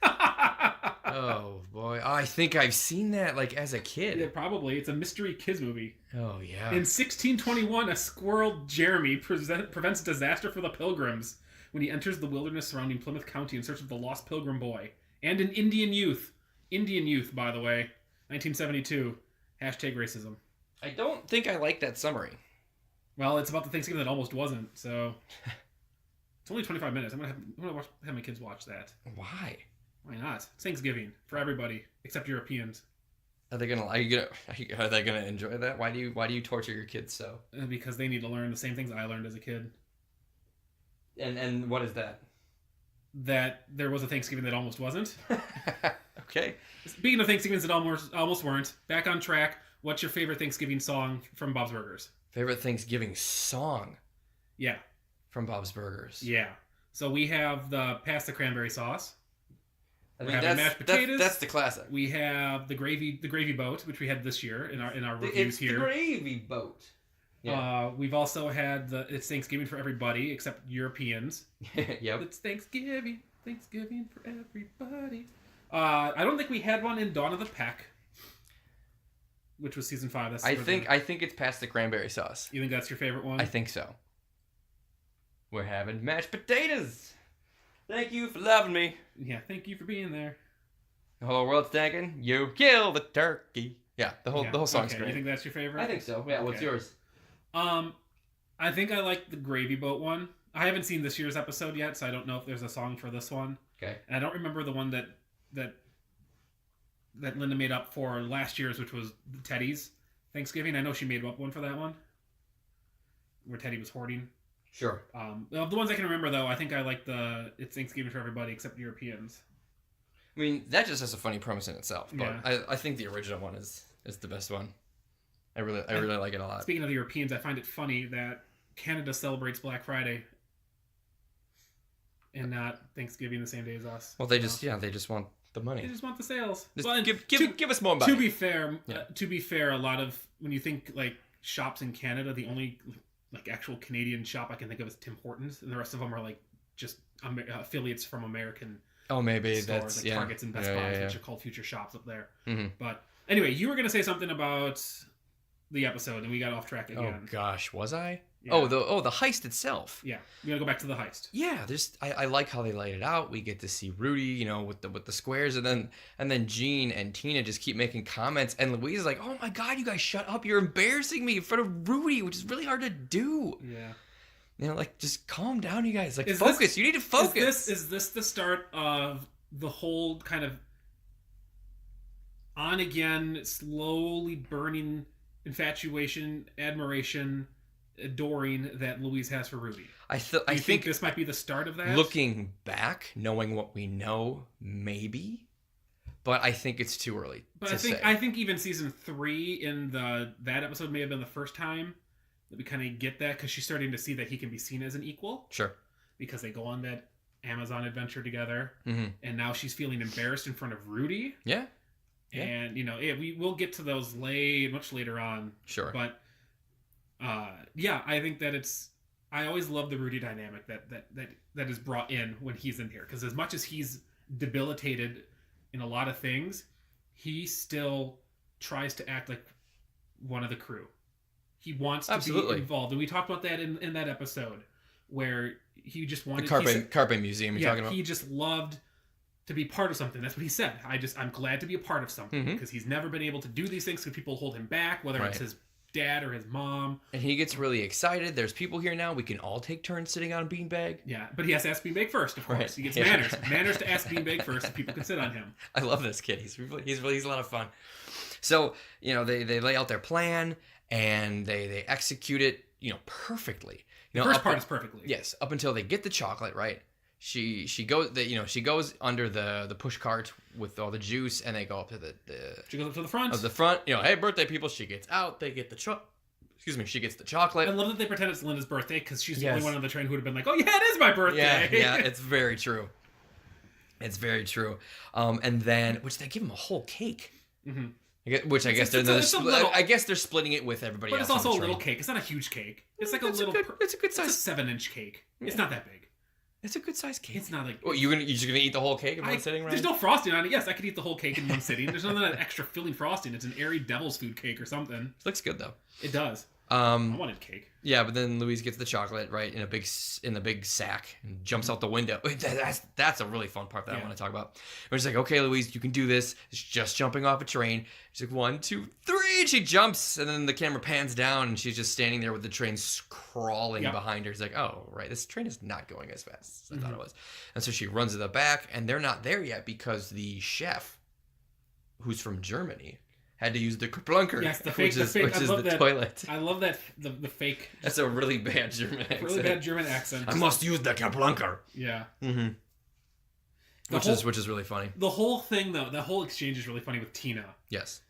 Oh boy, I think I've seen that like as a kid. Yeah, probably. It's a mystery kids movie. Oh yeah. In 1621, a squirrel Jeremy prevents disaster for the Pilgrims when he enters the wilderness surrounding Plymouth County in search of the lost Pilgrim boy and an Indian youth. Indian youth, by the way, 1972. #racism. I don't think I like that summary. Well, it's about the Thanksgiving that almost wasn't. So it's only 25 minutes. I'm gonna have my kids watch that. Why? Why not? It's Thanksgiving for everybody except Europeans. Are they gonna enjoy that? Why do you torture your kids so? Because they need to learn the same things I learned as a kid. And what is that? That there was a Thanksgiving that almost wasn't. Okay. Speaking of Thanksgivings that almost weren't, back on track. What's your favorite Thanksgiving song from Bob's Burgers? Favorite Thanksgiving song? Yeah. From Bob's Burgers. Yeah. So we have the Pass the Cranberry Sauce. I mean, mashed potatoes. That's the classic. We have the gravy boat, which we had this year in our reviews here. The gravy boat. Yeah. We've also had it's Thanksgiving for everybody except Europeans. Yep. It's Thanksgiving for everybody. I don't think we had one in Dawn of the Peck, which was season 5. I think it's Past the Cranberry Sauce. You think that's your favorite one? I think so. We're having mashed potatoes. Thank you for loving me. Yeah, thank you for being there. The whole world's thinking you kill the turkey. Yeah, the whole song's great. You think that's your favorite? I think so. Yeah, what's yours? I think I like the gravy boat one. I haven't seen this year's episode yet, so I don't know if there's a song for this one. Okay. And I don't remember the one that Linda made up for last year's, which was Teddy's Thanksgiving. I know she made up one for that one, where Teddy was hoarding. Sure. Of the ones I can remember, though, I think I like the "It's Thanksgiving for everybody except Europeans." I mean, that just has a funny premise in itself, but Yeah. I think the original one is the best one. I really like it a lot. Speaking of the Europeans, I find it funny that Canada celebrates Black Friday and not Thanksgiving the same day as us. Well, they just want the They money. just want the sales. Just Well, give us more money. To be fair, a lot of when you think like shops in Canada, the only like actual Canadian shop I can think of is Tim Hortons, and the rest of them are like just affiliates from American Oh, maybe stores, that's like yeah. Targets and Best Yeah, Buys, yeah, which yeah. are called future shops up there. Mhm. But anyway, you were going to say something about the episode, and we got off track Oh again. gosh, was I? Yeah. Oh, the heist itself. Yeah, we got to go back to the heist. Yeah, I like how they laid it out. We get to see Rudy, you know, with the squares, and then Gene and Tina just keep making comments, and Louise is like, "Oh my God, you guys shut up! You're embarrassing me in front of Rudy," which is really hard to do. Yeah. You know, like just calm down, you guys. Like Is focus. this- You need to focus. Is this the start of the whole kind of on again, slowly burning infatuation, admiration, adoring that Louise has for Rudy? I Do you think think this might be the start of that? looking back, knowing what we know, maybe, but I think it's too early. But to say. I think even season 3 in that episode may have been the first time that we kind of get that, because she's starting to see that he can be seen as an equal, Sure. because they go on that Amazon adventure together, Mm-hmm. and now she's feeling embarrassed in front of Rudy. Yeah. Yeah. And we will get to those much later on. Sure. But yeah, I think that I always love the Rudy dynamic that is brought in when he's in here, because as much as he's debilitated in a lot of things, he still tries to act like one of the crew. He wants to Absolutely. be involved, and we talked about that in that episode where he just The wanted Carpe Museum you're talking about? he just loved to be part of something. That's what he said. I'm glad to be a part of something, because he's never been able to do these things because people hold him back, whether it's Right. his dad or his mom. And he gets really excited. There's people here now. We can all take turns sitting on a beanbag. Yeah, but he has to ask Beanbag first, of course. Right. He gets Yeah. manners to ask Beanbag first, so people can sit on him. I love this kid. He's a lot of fun. So, you know, they lay out their plan and they execute it, you know, perfectly. You know, First up- part is perfectly. Yes, up until they get the chocolate, right? She goes under the push cart with all the juice, and they go up to the She goes up to the front. of the front. You know, hey, birthday people. She gets out. They get she gets the chocolate. I love that they pretend it's Linda's birthday, because she's the Yes. only one on the train who would have been like, "Oh yeah, it is my birthday." Yeah, it's very true. It's very true. And then, which they give him a whole cake. Mhm. Which I guess they're it's a little- I guess they're splitting it with everybody But else. it's also on a the little train. cake. It's not a huge cake. It's like a It's little. it's a good It's a size. 7-inch cake. It's not that big. It's a good size cake. It's not like. What, you're just gonna eat the whole cake in one sitting, right? There's no frosting on it. Yes, I could eat the whole cake in one sitting. There's none of that extra filling frosting. It's an airy devil's food cake or something. Looks good though. It does. I wanted cake. Yeah, but then Louise gets the chocolate right in the big sack and jumps out the window. That's a really fun part that I Yeah. want to talk about. We're just like, okay, Louise, you can do this. It's just jumping off a train. She's like 1, 2, 3, and she jumps, and then the camera pans down, and she's just standing there with the train crawling Yep. behind her. It's like, oh, right, this train is not going as fast as I thought Mm-hmm. it was. And so she runs to the back, and they're not there yet because the chef, who's from Germany, had to use the Kerplunker, Yes, the which fake. is I love the that. toilet. I love that the fake. That's a really bad German accent. Really bad German accent. I must use the Kerplunker. Yeah. Mm-hmm. Which is really funny. The whole thing, though, the whole exchange is really funny with Tina, Yes.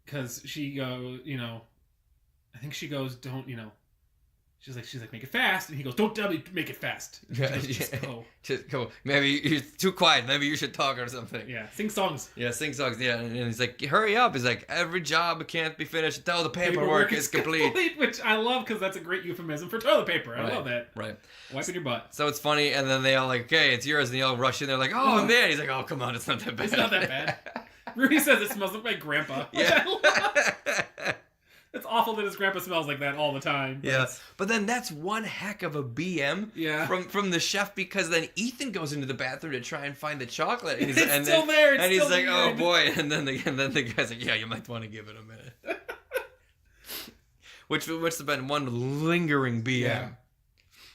because she goes, I think she goes, don't, she's like, make it fast, and he goes, don't tell me to make it fast. And she goes, just go. Just go. Maybe you're too quiet. Maybe you should talk or something. Yeah, sing songs. Yeah, sing songs. Yeah, and he's like, hurry up. He's like, every job can't be finished until the paperwork is complete. Which I love, because that's a great euphemism for toilet paper. I love that. Right. Wiping your butt. So it's funny, and then they all like, okay, it's yours, and they all rush in. They're like, oh man. He's like, oh come on, it's not that bad. It's not that bad. Rudy says it smells like my grandpa. Which Yeah. I love. It's awful that his grandpa smells like that all the time. But Yeah, but then that's one heck of a BM Yeah. from the chef, because then Ethan goes into the bathroom to try and find the chocolate, and he's It's and still then, there, it's and he's still like, oh weird. boy, and then the guy's like, yeah, you might want to give it a minute. which has been one lingering BM. Yeah.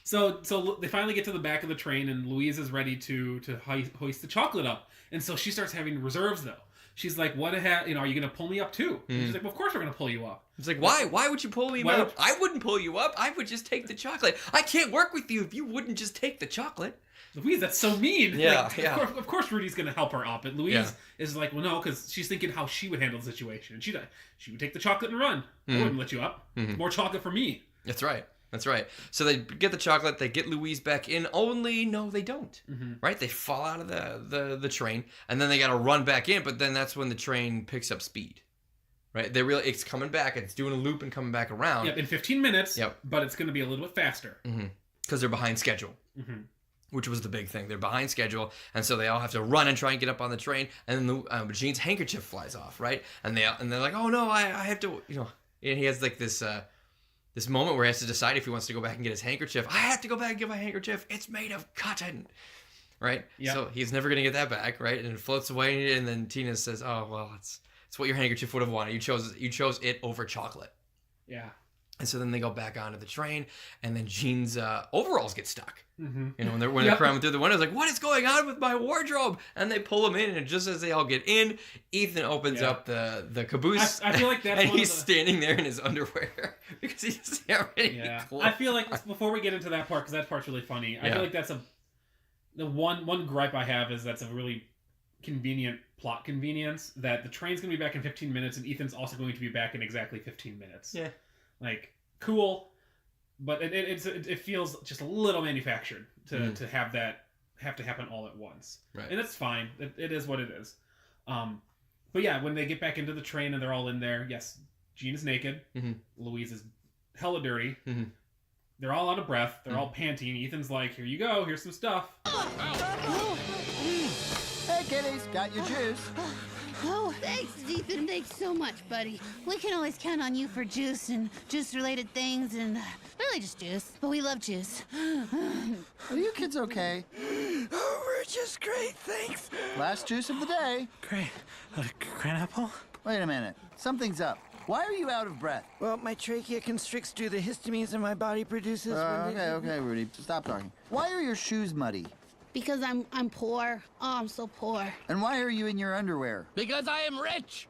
So they finally get to the back of the train, and Louise is ready to hoist the chocolate up, and so she starts having reserves though. she's like, "What are you gonna pull me up too?" And she's like, "Well, of course we're gonna pull you up." It's like, why? Why would you pull me up? I wouldn't pull you up. I would just take the chocolate. I can't work with you if you wouldn't just take the chocolate. Louise, that's so mean. Yeah, like, yeah. Of course Rudy's gonna help her up, and Louise is like, "Well, no," because she's thinking how she would handle the situation, and she would take the chocolate and run. I wouldn't let you up. More chocolate for me. That's right. That's right. So they get the chocolate, they get Louise back in, only no, they don't. Right? They fall out of the train, and then they got to run back in, but then that's when the train picks up speed. Right? It's coming back, it's doing a loop and coming back around. Yep, in 15 minutes, but it's going to be a little bit faster. Because they're behind schedule. Which was the big thing. They're behind schedule, and so they all have to run and try and get up on the train, and then Gene's handkerchief flies off, right? And they're like, oh no, I have to, and he has like this moment where he has to decide if he wants to go back and get his handkerchief. I have to go back and get my handkerchief. It's made of cotton, right? Yep. So he's never gonna get that back, right? And it floats away, and then Tina says, "Oh well, it's what your handkerchief would have wanted. You chose it over chocolate." Yeah. And so then they go back onto the train, and then Gene's overalls get stuck. When they're crawling through the window, it's like, what is going on with my wardrobe? And they pull him in, and just as they all get in, Ethan opens up the caboose. I feel like that's and he's standing there in his underwear because he doesn't have any clothes. I feel like before we get into that part, because that part's really funny, I feel like that's the one gripe I have is that's a really convenient plot convenience that the train's going to be back in 15 minutes, and Ethan's also going to be back in exactly 15 minutes. Yeah. Like, cool, but it feels just a little manufactured to have to happen all at once. Right. And it's fine. It is what it is. But yeah, when they get back into the train and they're all in there, yes, Gene is naked. Louise is hella dirty. They're all out of breath. They're all panting. Ethan's like, here you go. Here's some stuff. Hey, kiddies, got your juice. Oh, thanks, Ethan. Thanks so much, buddy. We can always count on you for juice and juice-related things and really just juice. But we love juice. Are you kids okay? Oh, we're just great, thanks. Last juice of the day. Great. Granaple? Wait a minute. Something's up. Why are you out of breath? Well, my trachea constricts due to the histamines in my body produces. Okay, Rudy. Stop talking. Why are your shoes muddy? Because I'm poor. Oh, I'm so poor. And why are you in your underwear? Because I am rich.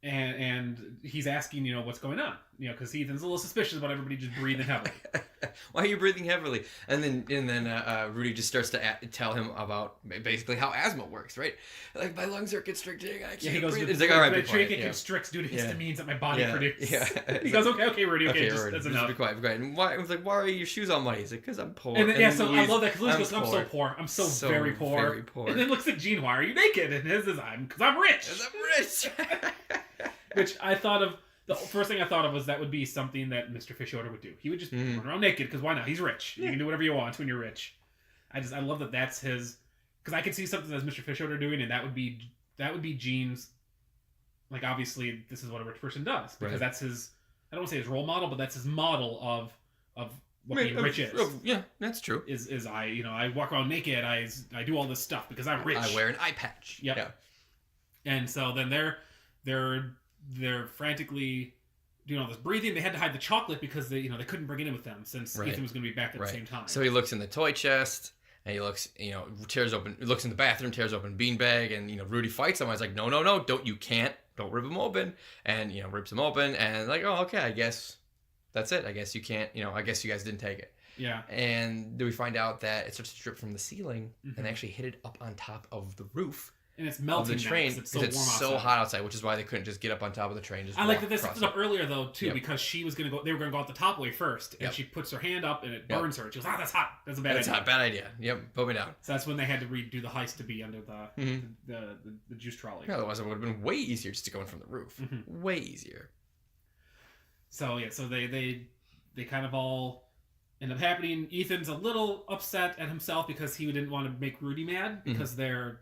And he's asking, what's going on? Because Ethan's a little suspicious about everybody just breathing heavily. Why are you breathing heavily? And then Rudy just starts to tell him about basically how asthma works, right? Like, my lungs are constricting. I can't he goes, breathe. It's like, all right, my be quiet. trachea constricts due to histamines that my body produces. Yeah. He goes, okay, Rudy, Okay, just, that's enough. Be quiet. And why? I was like, why are your shoes all muddy? He's like, because I'm poor. And then, so Louise, I love that because Louise goes, I'm so poor. I'm so very poor. Very poor. And then looks at Gene, why are you naked? And his is, because I'm rich. Because I'm rich. Which I thought of, the first thing I thought of was that would be something that Mr. Fishoda would do. He would just run around naked, because why not? He's rich. You can do whatever you want when you're rich. I love that that's his, because I could see something as Mr. Fishoda doing, and that would be Gene's, like, obviously this is what a rich person does, because that's his, I don't want to say his role model, but that's his model of what being rich is. Yeah, that's true. Is I walk around naked, I do all this stuff because I'm rich. I wear an eye patch. Yep. Yeah. And so then they're frantically doing all this breathing. They had to hide the chocolate because they couldn't bring it in with them since Ethan was going to be back at the same time. So he looks in the toy chest and he looks, looks in the bathroom, tears open beanbag, and Rudy fights him. I was like, no, don't rip him open, and rips him open, and like, oh, okay, I guess that's it. I guess you can't, I guess you guys didn't take it. Yeah. And then we find out that it starts to drip from the ceiling and actually hit it up on top of the roof. And it's melting the train because it's so hot outside, which is why they couldn't just get up on top of the train. I like that this was up earlier though too, because she was gonna go. They were gonna go out the top way first, and she puts her hand up and it burns her. She goes, "That's hot. That's a bad idea." That's hot. Bad idea. Yep, put me down. So that's when they had to redo the heist to be under the juice trolley. Yeah, otherwise it would have been way easier just to go in from the roof. Way easier. So yeah, so they kind of all end up happening. Ethan's a little upset at himself because he didn't want to make Rudy mad because they're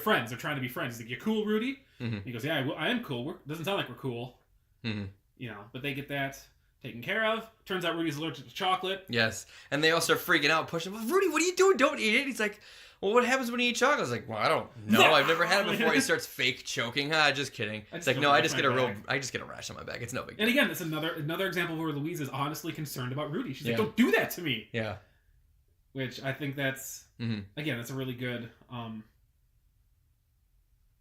friends. They're trying to be friends. He's like, "You cool, Rudy?" He goes, "Yeah, I am cool. Doesn't sound like we're cool." But they get that taken care of. Turns out Rudy's allergic to chocolate. Yes, and they all start freaking out, pushing him. Rudy, what are you doing? Don't eat it. He's like, well, what happens when you eat chocolate? I was like, well, I don't know. I've never had it before. He starts fake choking. Just kidding. It's like, no, I just get a rash on my back. It's no big deal. And again, it's another example where Louise is honestly concerned about Rudy. She's like, don't do that to me. Yeah. Which I think that's, again, that's a really good,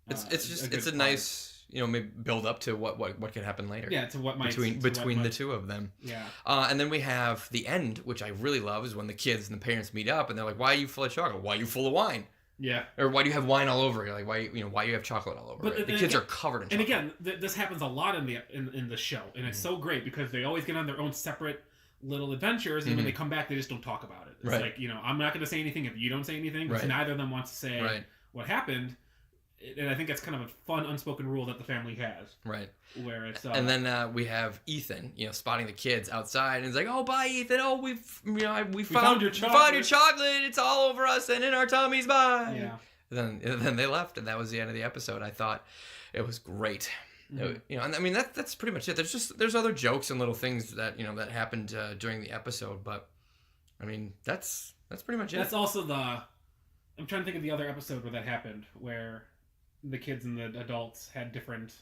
It's a nice, maybe build up to what could happen later. Yeah, to what might between the two of them. Yeah. And then we have the end, which I really love, is when the kids and the parents meet up and they're like, "Why are you full of chocolate? Why are you full of wine?" Yeah. Or why do you have wine all over? You're like, why you have chocolate all over? But The kids are covered in chocolate. And again, this happens a lot in the show, and it's so great because they always get on their own separate little adventures, and when they come back, they just don't talk about it. It's like, I'm not going to say anything if you don't say anything, because neither of them wants to say what happened. And I think that's kind of a fun unspoken rule that the family has. Right. Where it's and then we have Ethan, spotting the kids outside, and he's like, "Oh, bye, Ethan. Oh, we found your chocolate. It's all over us and in our tummies. Bye." Yeah. And then they left, and that was the end of the episode. I thought it was great. Mm-hmm. And I mean that's pretty much it. There's other jokes and little things that that happened during the episode, but I mean that's pretty much it. That's also I'm trying to think of the other episode where that happened, where the kids and the adults had different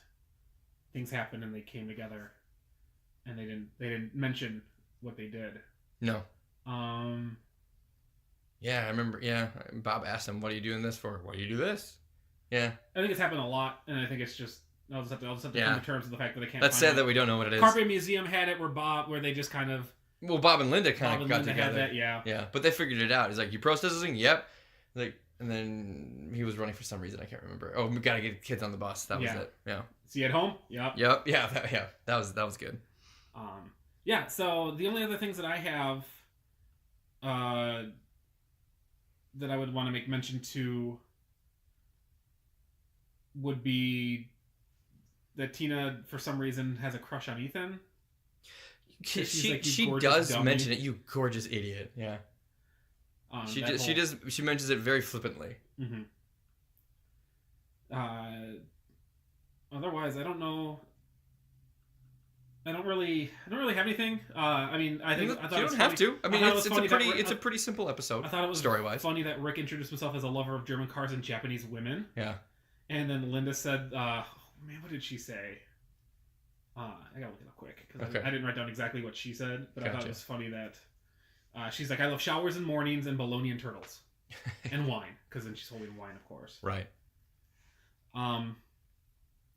things happen and they came together, and they didn't mention what they did. No. Yeah, I remember. Yeah, Bob asked him, "What are you doing this for? Why do you do this?" Yeah. I think it's happened a lot, and I think it's just I'll just have to come to terms with the fact that they can't. That's sad that we don't know what it is. Carpe Museum had it where they just kind of. Well, Bob and Linda kind of got together. Had that, yeah. Yeah, but they figured it out. He's like, "You protesting?" Yep. Like. And then he was running for some reason I can't remember. Oh, we gotta get kids on the bus. That was it. Yeah. See you at home. Yep. Yep. Yeah. That was good. Yeah. So the only other things that I have, that I would want to make mention to, would be that Tina, for some reason, has a crush on Ethan. She does mention it. You gorgeous idiot. Yeah. She mentions it very flippantly. Mm-hmm. Otherwise, I don't know. I don't really have anything. I mean, I think I thought you don't have to. I mean, it's a pretty simple episode. I thought it was story-wise funny that Rick introduced himself as a lover of German cars and Japanese women. Yeah. And then Linda said, "Man, what did she say?" I gotta look it up quick because I didn't write down exactly what she said, but I thought it was funny that. She's like, "I love showers in mornings and bologna and turtles." And wine, because then she's holding wine, of course. Right.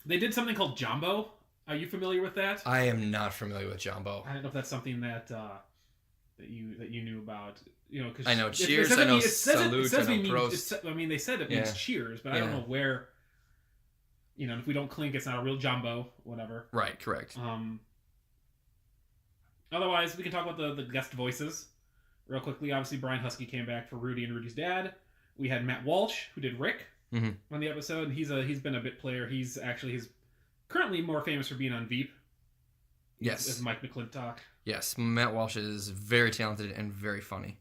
They did something called Jumbo. Are you familiar with that? I am not familiar with Jumbo. I don't know if that's something that you knew about. Cause I know Cheers, I know Salute, I know Prost. I mean, they said it means Cheers, but I don't know where. If we don't clink, it's not a real Jumbo, whatever. Right, correct. Otherwise, we can talk about the guest voices. Real quickly, obviously, Brian Husky came back for Rudy and Rudy's dad. We had Matt Walsh, who did Rick on the episode, and he's been a bit player. He's currently more famous for being on Veep. Yes. As Mike McClintock. Yes, Matt Walsh is very talented and very funny.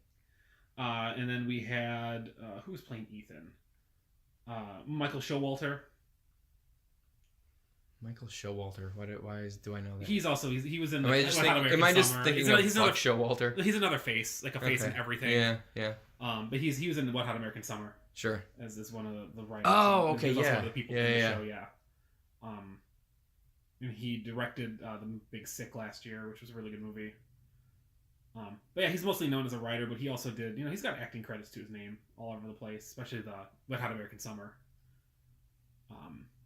And then we had who was playing Ethan? Michael Showalter. Michael Showalter. Why do I know that? He was in. Am I just thinking of Buck Showalter? He's another face, like a face in everything. Yeah. But he was in Wet Hot American Summer. Sure. As one of the writers. Oh, okay, one yeah. of the people in the show, yeah. And he directed The Big Sick last year, which was a really good movie. But yeah, he's mostly known as a writer, but he also did. He's got acting credits to his name all over the place, especially the Wet Hot American Summer.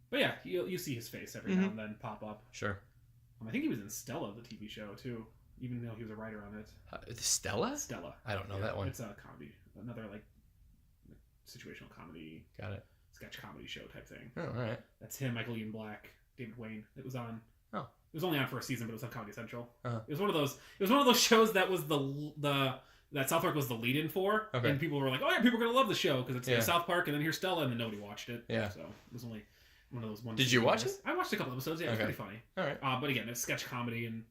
But yeah, you see his face every now and then pop up. Sure. I think he was in Stella, the TV show, too, even though he was a writer on it. Stella? Stella. I don't know that one. It's a comedy. Another, situational comedy. Got it. Sketch comedy show type thing. Oh, all right. That's him, Michael Ian Black, David Wayne. It was on. Oh. It was only on for a season, but it was on Comedy Central. Uh-huh. It was one of those shows that was that South Park was the lead-in for, and people were like, "Oh yeah, people are gonna love the show because it's South Park," and then here's Stella, and then nobody watched it. Yeah. So it was only one of those ones. Did you watch it? I watched a couple episodes. Yeah, it was pretty funny. All right. But again, it's sketch comedy, and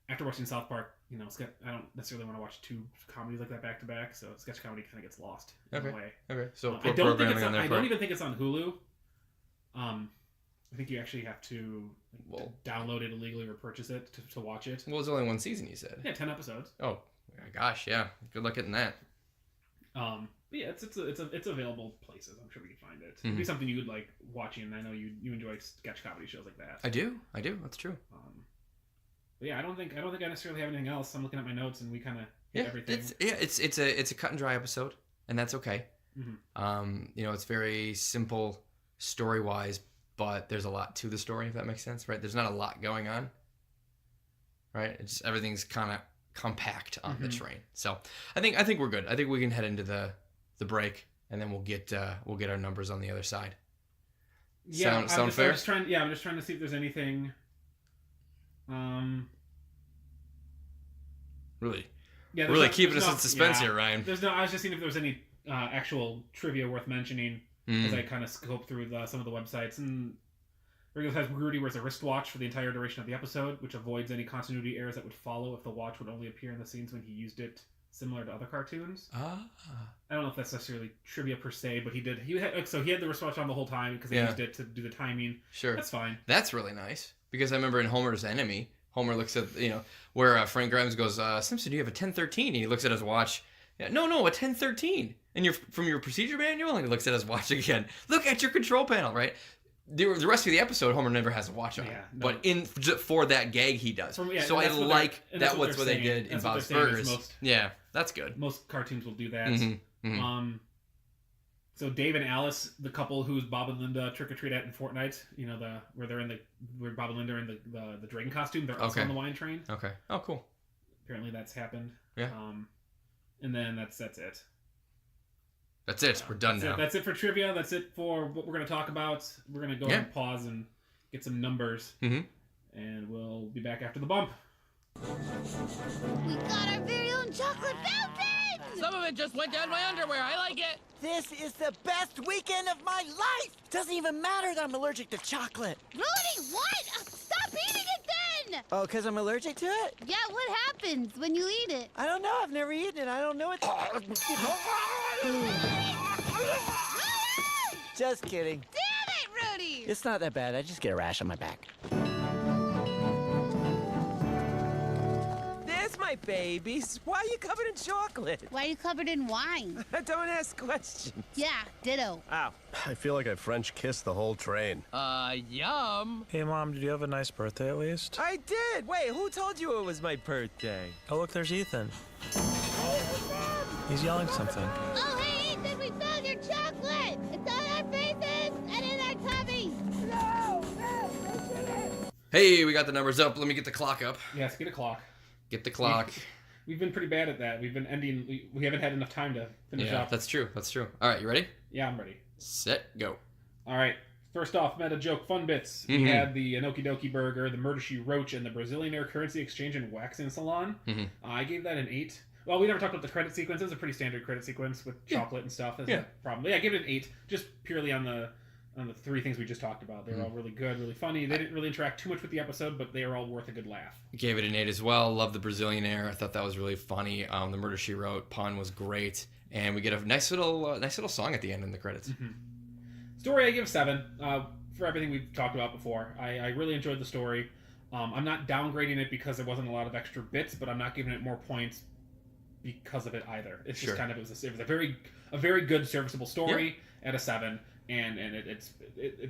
after watching South Park, I don't necessarily want to watch two comedies like that back to back. So sketch comedy kind of gets lost in a way. Okay. So I don't even think it's on Hulu. I think you actually have to download it illegally or purchase it to watch it. Well, it's only one season, you said. Yeah, 10 episodes. Oh, gosh, yeah. Good luck getting that. But yeah, it's available places. I'm sure we can find it. It'd be something you would like watching. And I know you enjoy sketch comedy shows like that. I do. That's true. But yeah, I don't think I necessarily have anything else. I'm looking at my notes and we kind of hit everything. It's a cut and dry episode, and that's okay. Mm-hmm. It's very simple story-wise, but there's a lot to the story, if that makes sense, right? There's not a lot going on, right? It's everything's kind of compact on the train. So I think we're good. I think we can head into the break, and then we'll get our numbers on the other side. Yeah, sound fair? I'm just trying to see if there's anything. Really there's keeping us in suspense here, Ryan. I was just seeing if there was any actual trivia worth mentioning as I kind of scope through some of the websites. And Regular Sized Rudy wears a wristwatch for the entire duration of the episode, which avoids any continuity errors that would follow if the watch would only appear in the scenes when he used it, similar to other cartoons. I don't know if that's necessarily trivia per se, but he had the wristwatch on the whole time because he used it to do the timing. Sure, that's fine. That's really nice because I remember in Homer's Enemy, Homer looks at where Frank Grimes goes, Simpson, do you have a 1013? And he looks at his watch. Yeah, no, a 1013. And you're from your procedure manual, and he looks at his watch again. Look at your control panel, right? The rest of the episode, Homer never has a watch on, but for that gag, he does. So I like that. What's what they did in Bob's Burgers. Yeah, that's good. Most cartoons will do that. So Dave and Alice, the couple who's Bob and Linda trick or treat at in Fortnite, where Bob and Linda are in the dragon costume, they're also on the wine train. Okay. Oh, cool. Apparently that's happened. Yeah. And then that's it. That's it. We're done now. That's it for trivia. That's it for what we're going to talk about. We're going to go ahead and pause and get some numbers. And we'll be back after the bump. We got our very own chocolate fountain! Some of it just went down my underwear. I like it. This is the best weekend of my life! Doesn't even matter that I'm allergic to chocolate. Rudy, what? Stop eating it then! Oh, because I'm allergic to it? Yeah, what happens when you eat it? I don't know. I've never eaten it. I don't know it. Just kidding. Damn it, Rudy! It's not that bad. I just get a rash on my back. There's my babies. Why are you covered in chocolate? Why are you covered in wine? Don't ask questions. Yeah, ditto. Ow. I feel like I French kissed the whole train. Yum. Hey, Mom, did you have a nice birthday at least? I did. Wait, who told you it was my birthday? Oh, look, there's Ethan. He's yelling something. Oh, hey, Ethan, we found your chocolate! It's on our faces and in our tummies! Hey, we got the numbers up. Let me get the clock up. Yes, get a clock. Get the clock. We've been pretty bad at that. We've been ending. We haven't had enough time to finish up. That's true. All right, you ready? Yeah, I'm ready. Set, go. All right. First off, meta joke fun bits. We had the Enoki Doki Burger, the Murder She Roach, and the Brazilian Air Currency Exchange and Waxing Salon. I gave that an 8. Well, we never talked about the credit sequence. It was a pretty standard credit sequence with chocolate and stuff. That's no problem. Yeah, I gave it an 8, just purely on the three things we just talked about. They were all really good, really funny. They didn't really interact too much with the episode, but they are all worth a good laugh. Gave it an 8 as well. Love the Brazilian Air. I thought that was really funny. The Murder She Wrote pun was great, and we get a nice little song at the end in the credits. Story, I give 7 for everything we've talked about before. I really enjoyed the story. I'm not downgrading it because there wasn't a lot of extra bits, but I'm not giving it more points because of it either. It's just kind of it was a very good serviceable story at a 7. And it's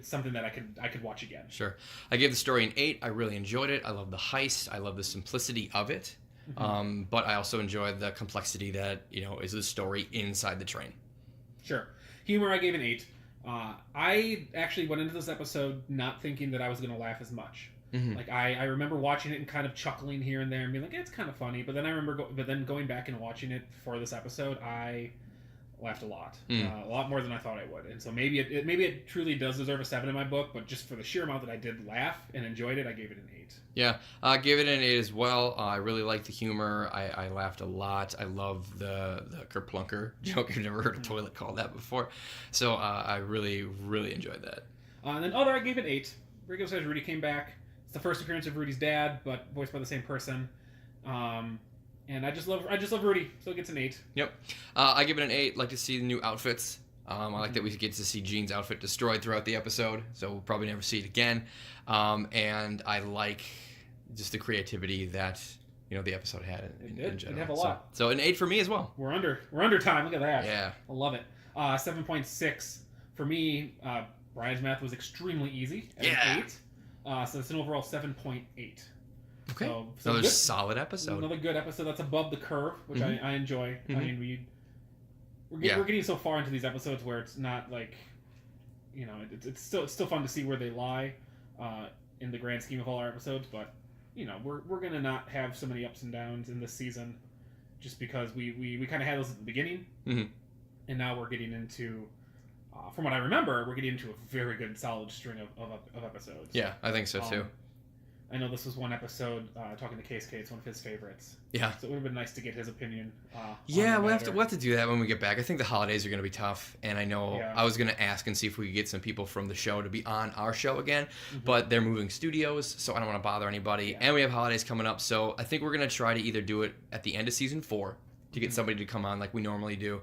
something that I could watch again. Sure. I gave the story an 8. I really enjoyed it. I love the heist. I love the simplicity of it. But I also enjoyed the complexity that, is the story inside the train. Sure. Humor, I gave an 8. I actually went into this episode not thinking that I was going to laugh as much. Like I remember watching it and kind of chuckling here and there and being like, it's kind of funny. But then I remember going back and watching it for this episode, I laughed a lot more than I thought I would, and so maybe it truly does deserve a 7 in my book, but just for the sheer amount that I did laugh and enjoyed it, I gave it an 8. Yeah, I gave it an 8 as well. I really liked the humor. I laughed a lot. I love the kerplunker joke. I've never heard a toilet called that before, so I really enjoyed that. And then other, I gave it 8. Regular Sized Rudy came back. It's the first appearance of Rudy's dad, but voiced by the same person. And I just love Rudy, so it gets an 8. Yep. I give it an 8. Like to see the new outfits. I like that we get to see Gene's outfit destroyed throughout the episode, so we'll probably never see it again. And I like just the creativity that the episode had in general. It have a lot. So an 8 for me as well. We're under time. Look at that. Yeah. I love it. 7.6 for me. Brian's math was extremely easy at an 8. So it's an overall 7.8. Okay. So another solid episode. Another good episode that's above the curve, which I enjoy. I mean, we're getting so far into these episodes where it's not like you know, it's still fun to see where they lie in the grand scheme of all our episodes. But you know, we're gonna not have so many ups and downs in this season, just because we kind of had those at the beginning, and now we're getting into. From what I remember, we're getting into a very good, solid string of episodes. Yeah, I think so too. I know this was one episode talking to Case K. It's one of his favorites. Yeah. So it would have been nice to get his opinion. Yeah, we'll have to do that when we get back. I think the holidays are going to be tough, and I know I was going to ask and see if we could get some people from the show to be on our show again, but they're moving studios, so I don't want to bother anybody. And we have holidays coming up, so I think we're going to try to either do it at the end of season 4 to get somebody to come on like we normally do,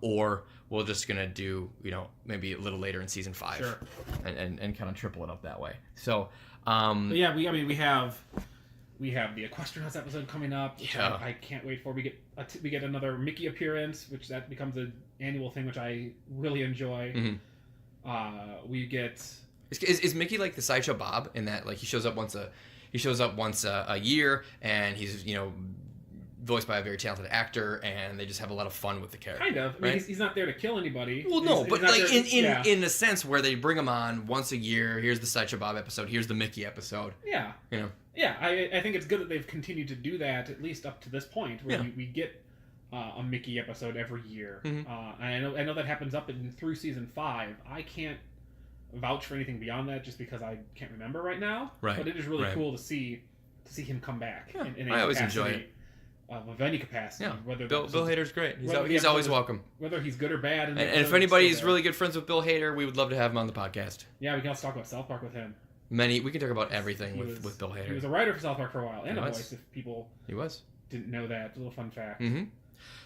or we're just going to do, you know, maybe a little later in season 5 and kind of triple it up that way. So... but yeah, we have the Equestrian House episode coming up, which I can't wait for. We get another Mickey appearance, which that becomes an annual thing, which I really enjoy. We get is Mickey like the Sideshow Bob in that, like, he shows up once a year, and he's, you know, voiced by a very talented actor, and they just have a lot of fun with the character. Kind of. I mean, he's not there to kill anybody. Well, no, but like in a sense where they bring him on once a year. Here's the Sideshow Bob episode. Here's the Mickey epised. Yeah. You know. Yeah, I think it's good that they've continued to do that, at least up to this point, where we get a Mickey episode every year. And I know that happens up through season 5. I can't vouch for anything beyond that, just because I can't remember right now. Right. But it is really cool to see him come back. In I always enjoy it. Of any capacity. Yeah. Bill Hader's great. He's always welcome. Whether he's good or bad. And if anybody's really good friends with Bill Hader, we would love to have him on the podcast. Yeah, we can also talk about South Park with him. We can talk about everything with Bill Hader. He was a writer for South Park for a while, and a voice, if people didn't know that. A little fun fact.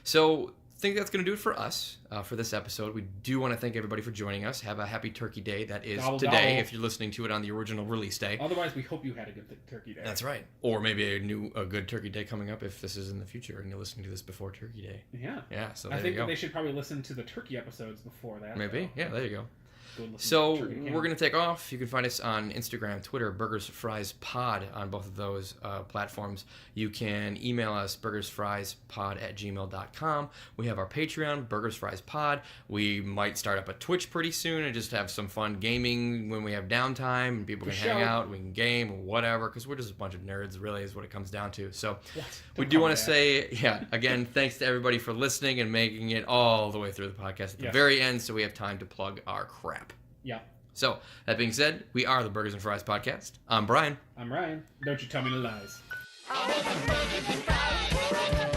So I think that's going to do it for us for this episode. We do want to thank everybody for joining us. Have a happy Turkey Day. That is today, if you're listening to it on the original release day. Otherwise, we hope you had a good Turkey Day. That's right. Or maybe a good Turkey Day coming up if this is in the future and you're listening to this before Turkey Day. Yeah. Yeah, so I think that they should probably listen to the turkey episodes before that. Maybe. Yeah, there you go. So we're going to take off. You can find us on Instagram, Twitter, Burgers Fries Pod on both of those platforms. You can email us, burgersfriespod@gmail.com. We have our Patreon, Burgers Fries Pod. We might start up a Twitch pretty soon and just have some fun gaming when we have downtime and people can hang out, we can game or whatever, because we're just a bunch of nerds, really, is what it comes down to. So we do want to say, again, thanks to everybody for listening and making it all the way through the podcast at the very end, so we have time to plug our crap. Yeah. So, that being said, we are the Burgers and Fries Podcast. I'm Brian. I'm Ryan. Don't you tell me no lies. Burgers and Fries.